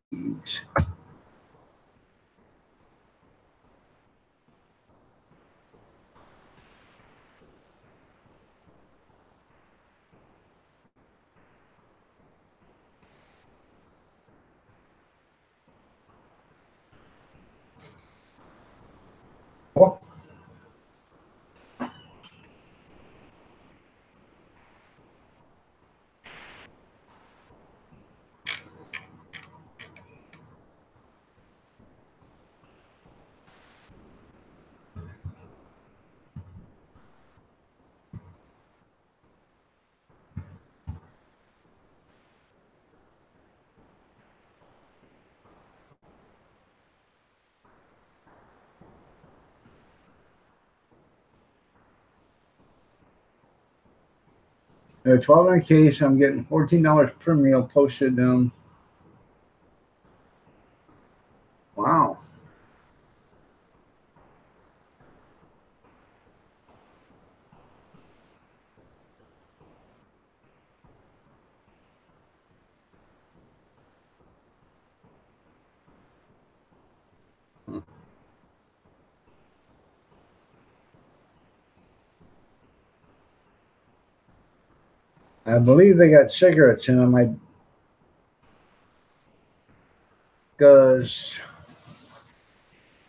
Oh, 12 in a case. I'm getting $14 per meal posted. Wow. I believe they got cigarettes in them. Because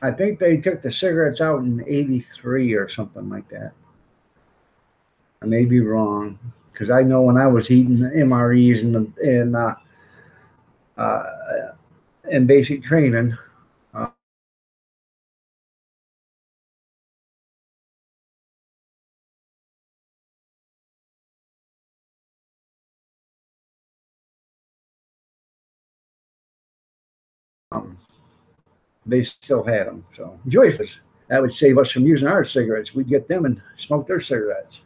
I think they took the cigarettes out in '83 or something like that. I may be wrong because I know when I was eating the MREs uh, in basic training, um, they still had them. So Joyce was that would save us from using our cigarettes. We'd get them and smoke their cigarettes.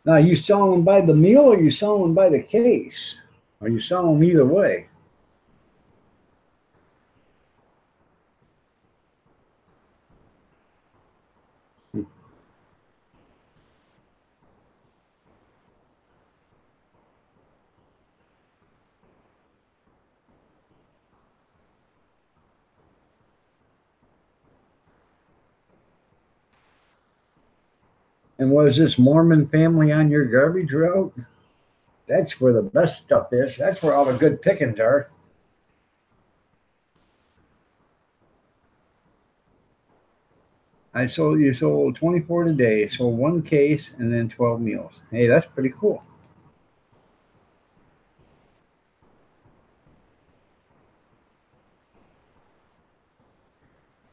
Now, are you selling them by the meal or are you selling them by the case? Are you selling them either way? And was this Mormon family on your garbage route? That's where the best stuff is. That's where all the good pickings are. You sold 24 today, sold one case and then 12 meals. Hey, that's pretty cool.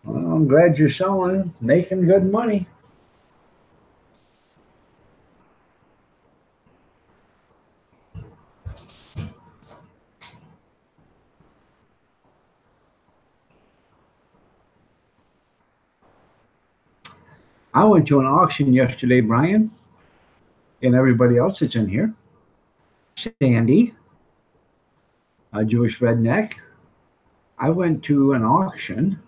Well, I'm glad you're selling, making good money. I went to an auction yesterday, Brian, and everybody else that's in here. Sandy, a Jewish redneck. I went to an auction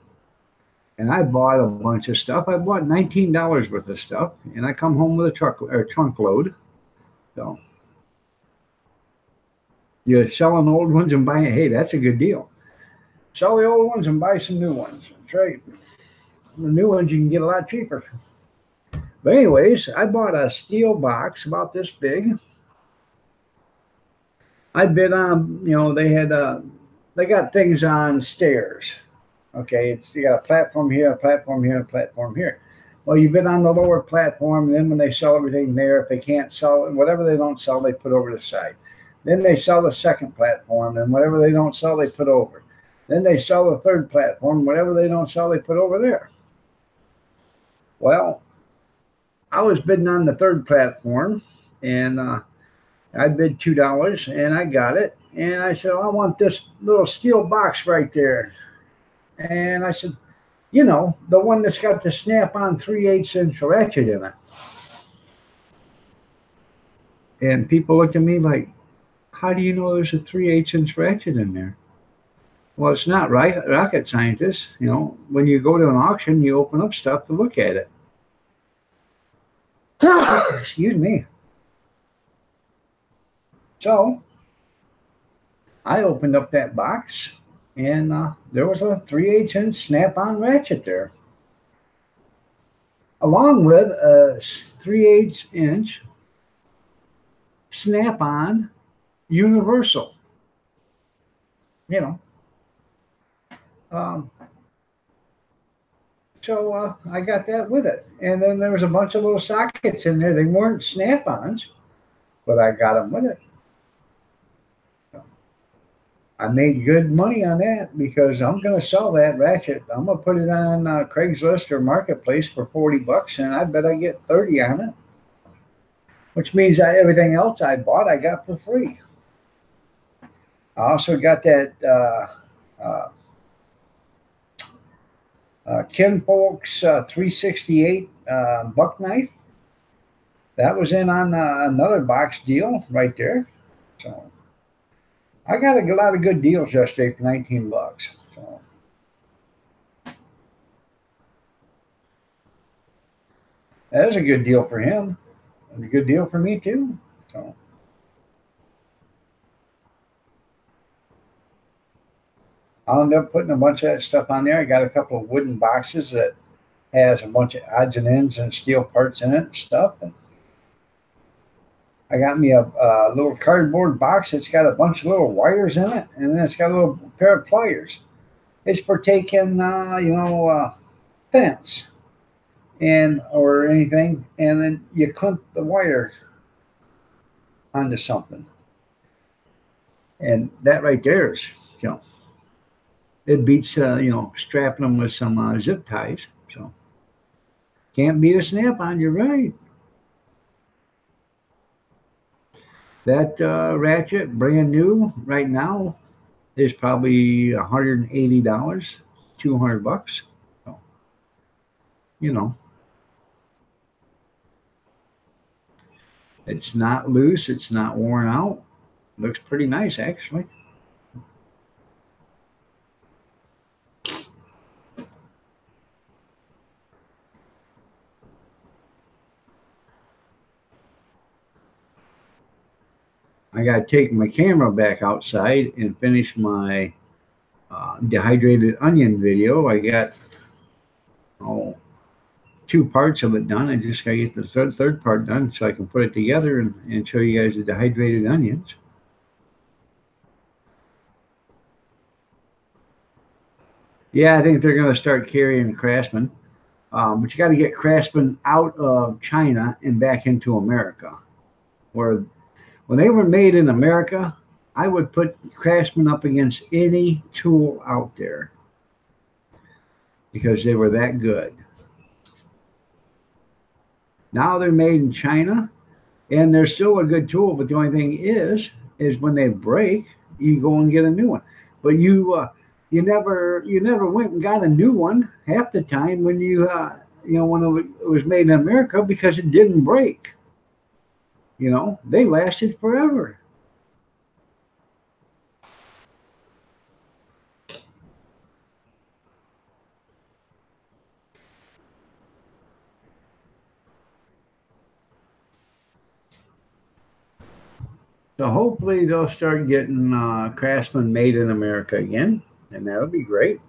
and I bought a bunch of stuff. I bought $19 worth of stuff, and I come home with a truck or trunk load. So you're selling old ones and buying. Hey, that's a good deal. Sell the old ones and buy some new ones. That's right. The new ones you can get a lot cheaper. But anyways, I bought a steel box about this big. I bid on, they got things on stairs. Okay, it's you got a platform here, a platform here, a platform here. Well, you bid on the lower platform, and then when they sell everything there, if they can't sell it, whatever they don't sell, they put over the side. Then they sell the second platform, and whatever they don't sell, they put over. Then they sell the third platform, whatever they don't sell, they put over there. Well, I was bidding on the third platform, and I bid $2, and I got it. And I said, I want this little steel box right there. And I said, the one that's got the snap-on 3/8 inch ratchet in it. And people looked at me like, how do you know there's a 3/8 inch ratchet in there? Well, it's not right, rocket scientists. When you go to an auction, you open up stuff to look at it. Excuse me. So I opened up that box, and there was a 3/8 inch snap-on ratchet there, along with a 3/8 inch snap-on universal. You know, um, so I got that with it, and then there was a bunch of little sockets in there. They weren't snap-ons, but I got them with it. I made good money on that because I'm going to sell that ratchet. I'm going to put it on Craigslist or Marketplace for $40, and I bet I get 30 on it, which means everything else I bought I got for free. I also got that uh, Kinfolks 368 buck knife. That was in on another box deal right there. So I got a lot of good deals yesterday for $19. So that is a good deal for him. And a good deal for me too. So I'll end up putting a bunch of that stuff on there. I got a couple of wooden boxes that has a bunch of odds and ends and steel parts in it and stuff. And I got me a little cardboard box that's got a bunch of little wires in it, and then it's got a little pair of pliers. It's for taking, fence and or anything, and then you clamp the wire onto something, and that right there is, you know, it beats, strapping them with some zip ties. So can't beat a snap-on. You're right. That ratchet, brand new right now, is probably $180, $200. So, you know, it's not loose, it's not worn out. Looks pretty nice, actually. I got to take my camera back outside and finish my dehydrated onion video. I got two parts of it done. I just got to get the third part done so I can put it together and show you guys the dehydrated onions. Yeah, I think they're going to start carrying Craftsman. But you got to get Craftsman out of China and back into America. Where when they were made in America, I would put Craftsman up against any tool out there because they were that good. Now they're made in China, and they're still a good tool. But the only thing is when they break, you go and get a new one. But you never went and got a new one half the time when when it was made in America because it didn't break. They lasted forever. So hopefully they'll start getting Craftsman made in America again, and that would be great.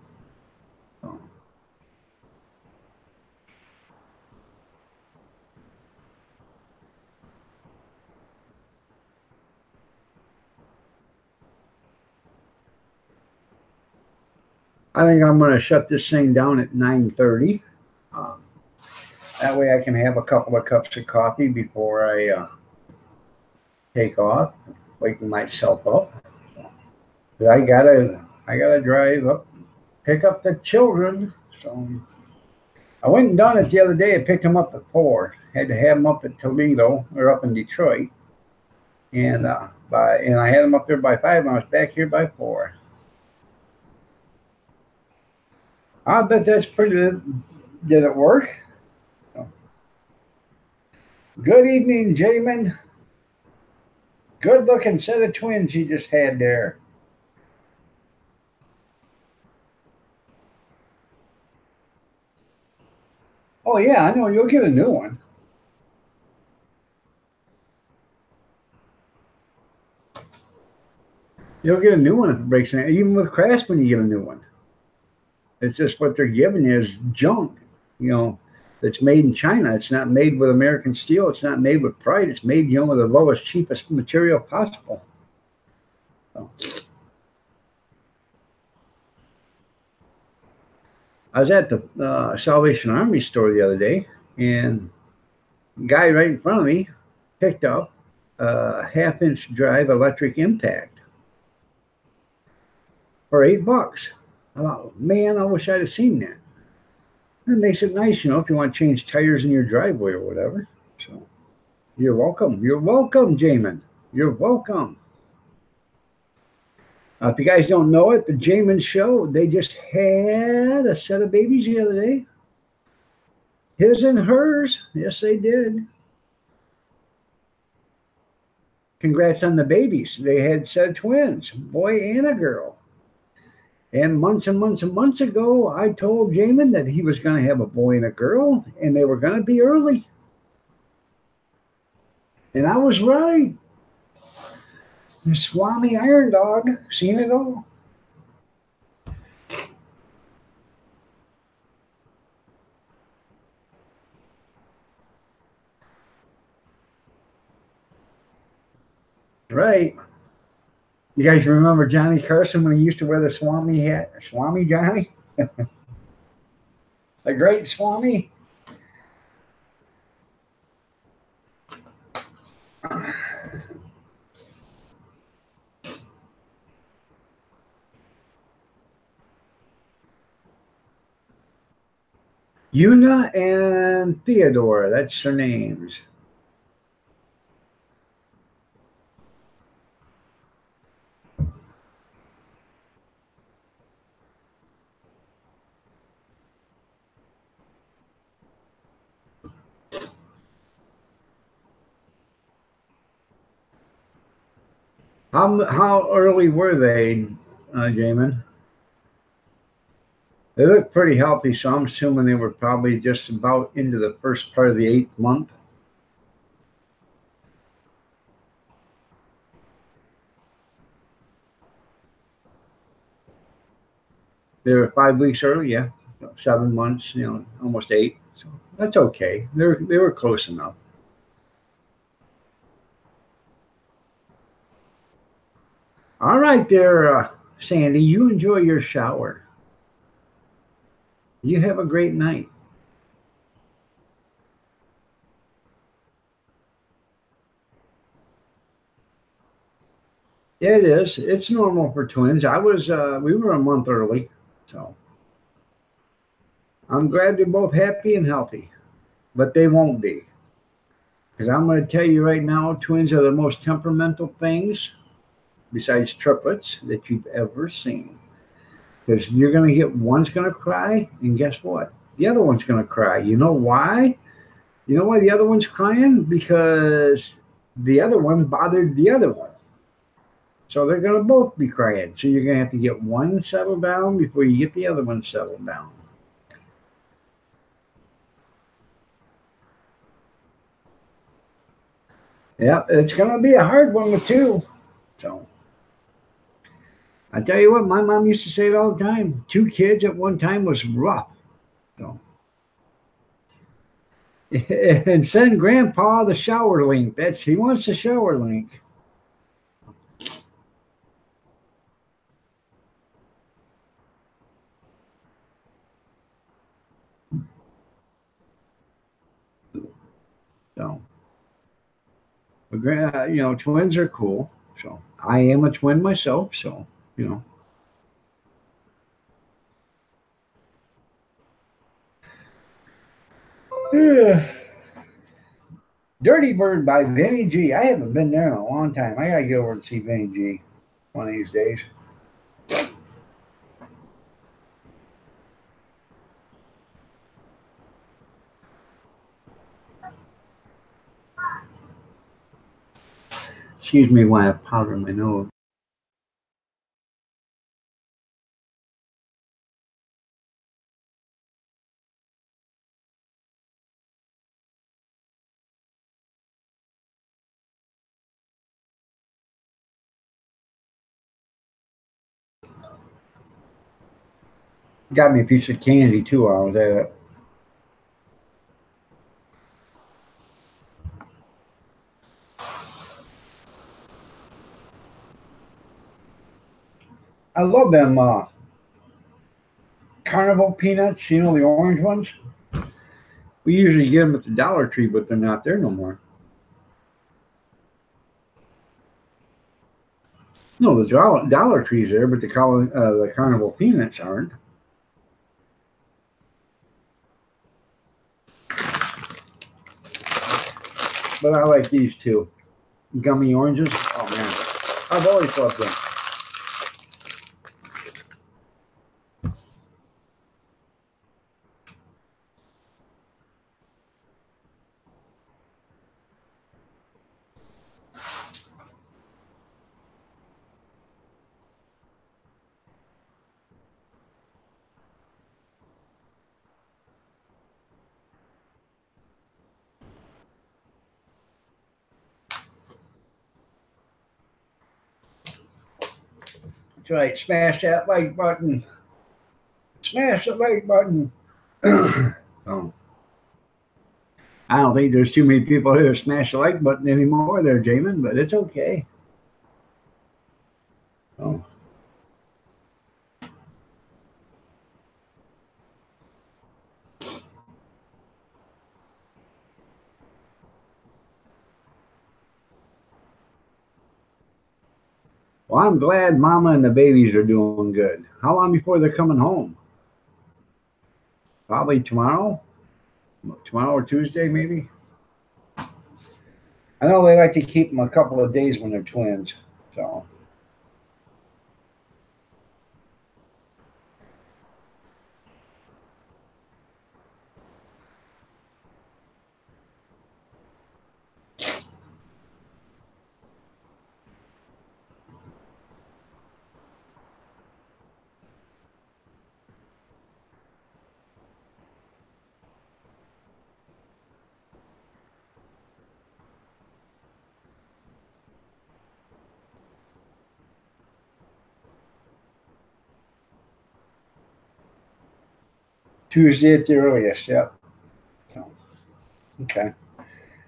I think I'm going to shut this thing down at 9:30. That way I can have a couple of cups of coffee before I take off, waking myself up. But I gotta drive up, pick up the children. So I went and done it the other day. I picked them up at 4. Had to have them up at Toledo or up in Detroit, and I had them up there by 5. And I was back here by 4. I bet that's pretty good. Did it work? Good evening, Jamin. Good looking set of twins you just had there. Oh yeah, I know you'll get a new one. You'll get a new one if it breaks in. Even with Craftsman, you get a new one. It's just what they're giving you is junk, that's made in China. It's not made with American steel. It's not made with pride. It's made, with the lowest, cheapest material possible. So. I was at the Salvation Army store the other day, and a guy right in front of me picked up a 1/2-inch drive electric impact for $8. I thought, man, I wish I'd have seen that. It makes it nice, if you want to change tires in your driveway or whatever. So, you're welcome. You're welcome, Jamin. You're welcome. If you guys don't know it, the Jamin Show, they just had a set of babies the other day. His and hers. Yes, they did. Congrats on the babies. They had a set of twins, boy and a girl. And months and months and months ago, I told Jamin that he was going to have a boy and a girl, and they were going to be early. And I was right. The Swami Iron Dog, seen it all. Right. You guys remember Johnny Carson when he used to wear the Swami hat? Swami Johnny? The great Swami? Una and Theodore, that's their names. How early were they, Jamin? They look pretty healthy, so I'm assuming they were probably just about into the first part of the 8th month. They were 5 weeks early, yeah, 7 months, almost 8. So that's okay. They were close enough. All right, there, Sandy. You enjoy your shower. You have a great night. It is. It's normal for twins. We were a month early, so I'm glad they're both happy and healthy, but they won't be. Because I'm going to tell you right now, twins are the most temperamental things, besides triplets, that you've ever seen. Because you're going to get one's going to cry, and guess what? The other one's going to cry. You know why? You know why the other one's crying? Because the other one bothered the other one. So they're going to both be crying. So you're going to have to get one settled down before you get the other one settled down. Yeah, it's going to be a hard one with two. So I tell you what, my mom used to say it all the time. 2 kids at one time was rough. So and send Grandpa the shower link. He wants the shower link. So, but, twins are cool. So I am a twin myself. So you know. Dirty Bird by Vinny G. I haven't been there in a long time. I gotta get over and see Vinny G one of these days. Excuse me while I powder my nose. Got me a piece of candy too while I was at it. I love them Carnival peanuts, the orange ones. We usually get them at the Dollar Tree, but they're not there no more. No, the Dollar Tree's there, but the Carnival peanuts aren't. But I like these two. Gummy oranges. Oh, man. I've always loved them. That's right. Smash that like button. Smash the like button. Oh. I don't think there's too many people here to smash the like button anymore there, Jamin, but it's okay. Well, I'm glad Mama and the babies are doing good. How long before they're coming home? Probably tomorrow. Tomorrow or Tuesday, maybe. I know they like to keep them a couple of days when they're twins. So Tuesday at the earliest. Yep. So, okay.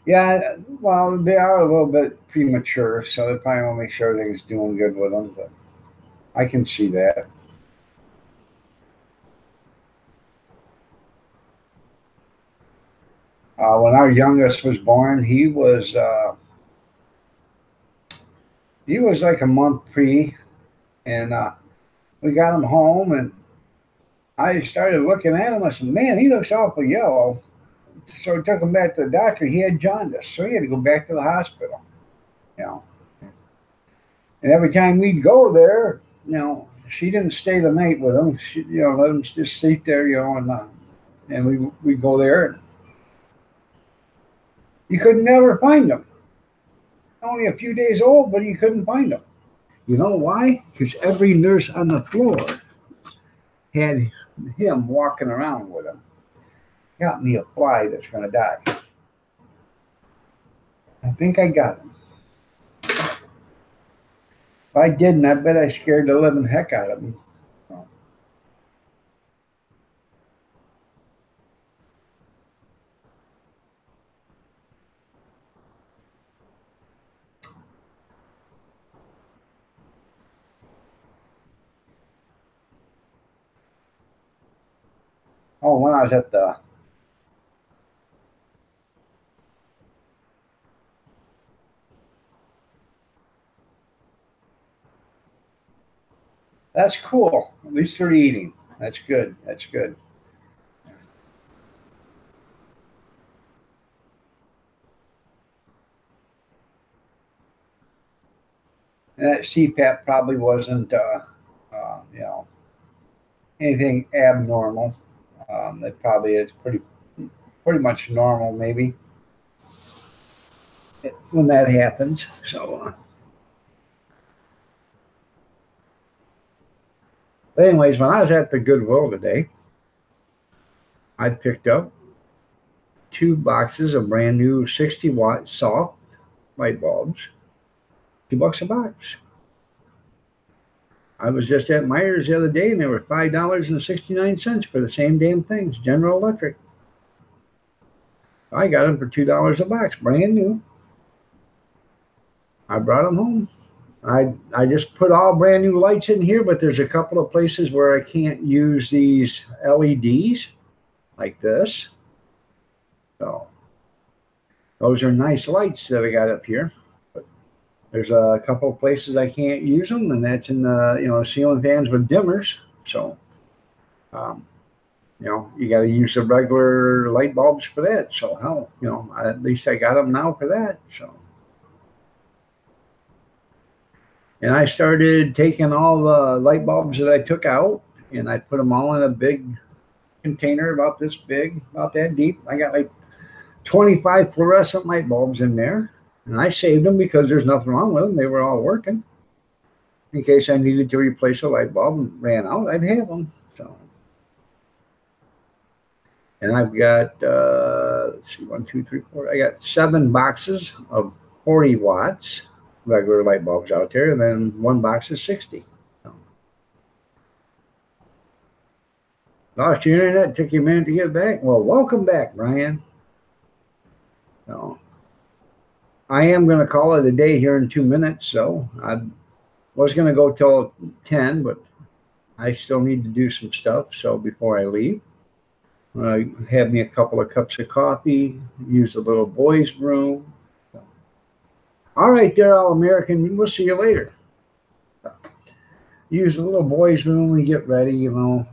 Yeah. Well, they are a little bit premature, so they probably want to make sure everything's doing good with them. But I can see that. When our youngest was born, he was like a month pre, and we got him home, and I started looking at him. I said, "Man, he looks awful yellow." So I took him back to the doctor. He had jaundice, so he had to go back to the hospital. You know, and every time we'd go there, she didn't stay the night with him. She, let him just sleep there, and we go there. And you could never find him. Only a few days old, but you couldn't find him. You know why? Because every nurse on the floor had him walking around with him. Got me a fly that's going to die. I think I got him. If I didn't, I bet I scared the living heck out of him. Oh, when I was at the That's cool. At least they're eating. That's good. That's good. And that CPAP probably wasn't, you know, anything abnormal. That probably is pretty much normal, maybe when that happens. So, but anyways, when I was at the Goodwill today, I picked up 2 boxes of brand new 60-watt soft light bulbs, $2 a box. I was just at Myers the other day, and they were $5.69 for the same damn things. General Electric. I got them for $2 a box, brand new. I brought them home. I just put all brand new lights in here, but there's a couple of places where I can't use these LEDs like this. So those are nice lights that I got up here. But there's a couple of places I can't use them, and that's in the ceiling fans with dimmers. So um, you got to use the regular light bulbs for that. So hell, at least I got them now for that. So. And I started taking all the light bulbs that I took out, and I put them all in a big container about this big, about that deep. I got like 25 fluorescent light bulbs in there, and I saved them because there's nothing wrong with them. They were all working. In case I needed to replace a light bulb and ran out, I'd have them. So, and I've got let's see, 1, 2, 3, 4. I got 7 boxes of 40 watts regular light bulbs out there, and then 1 box is 60. So, lost your internet, took you a minute to get back. Well, welcome back, Brian. So, I am going to call it a day here in 2 minutes. So I was going to go till 10, but I still need to do some stuff. So before I leave, have me a couple of cups of coffee, use the little boys' room. All right, there, All American. We'll see you later. use the little boys' room and get ready, you know.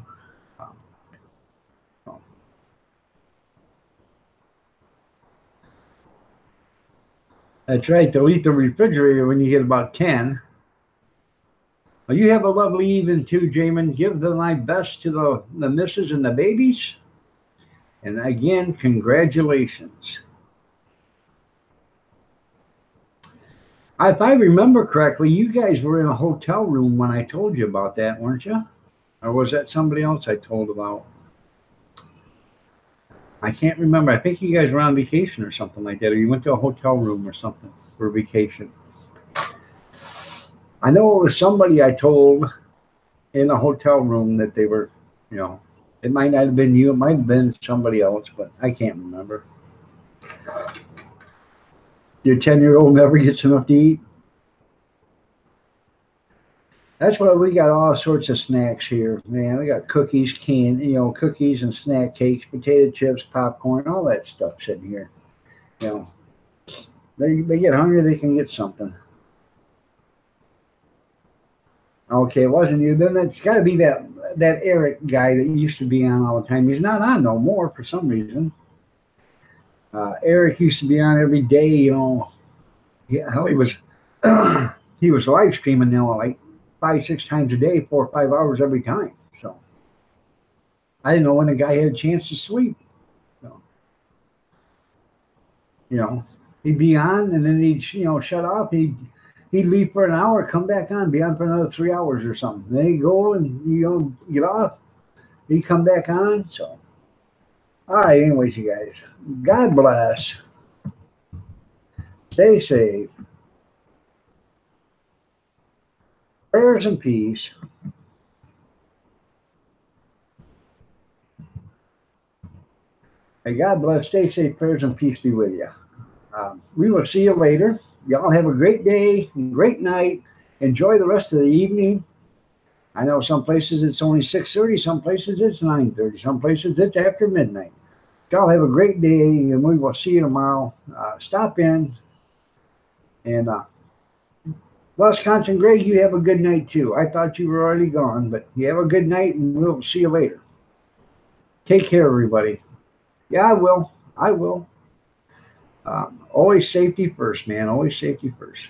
That's right. They'll eat the refrigerator when you get about 10. Well, you have a lovely evening too, Jamin. Give my best to the missus and the babies. And again, congratulations. If I remember correctly, you guys were in a hotel room when I told you about that, weren't you? Or was that somebody else I told about? I can't remember. I think you guys were on vacation or something like that, or you went to a hotel room or something for vacation. I know it was somebody I told in a hotel room that they were, you know, it might not have been you, it might have been somebody else, but I can't remember. Your 10-year-old never gets enough to eat. That's why we got all sorts of snacks here, man. We got cookies, cookies and snack cakes, potato chips, popcorn, all that stuff sitting here. You know, they get hungry, they can get something. Okay, it wasn't you. Then it's got to be that Eric guy that used to be on all the time. He's not on no more for some reason. Eric used to be on every day. You know, how he was he was live streaming now like 5, 6 times a day, 4 or 5 hours every time. So I didn't know when the guy had a chance to sleep. So, you know, he'd be on and then he'd shut off. He'd leave for an hour, come back on, be on for another 3 hours or something. Then he'd go and get off. He'd come back on. So, all right. Anyways, you guys, God bless. Stay safe. Prayers and peace. Hey, God bless. Stay safe. Prayers and peace be with you. We will see you later. Y'all have a great day, great night. Enjoy the rest of the evening. I know some places it's only 6:30, some places it's 9:30, some places it's after midnight. Y'all have a great day, and we will see you tomorrow. Stop in. And Wisconsin Greg, you have a good night too. I thought you were already gone, but you have a good night, and we'll see you later. Take care, everybody. Yeah, I will. I will. Always safety first, man. Always safety first.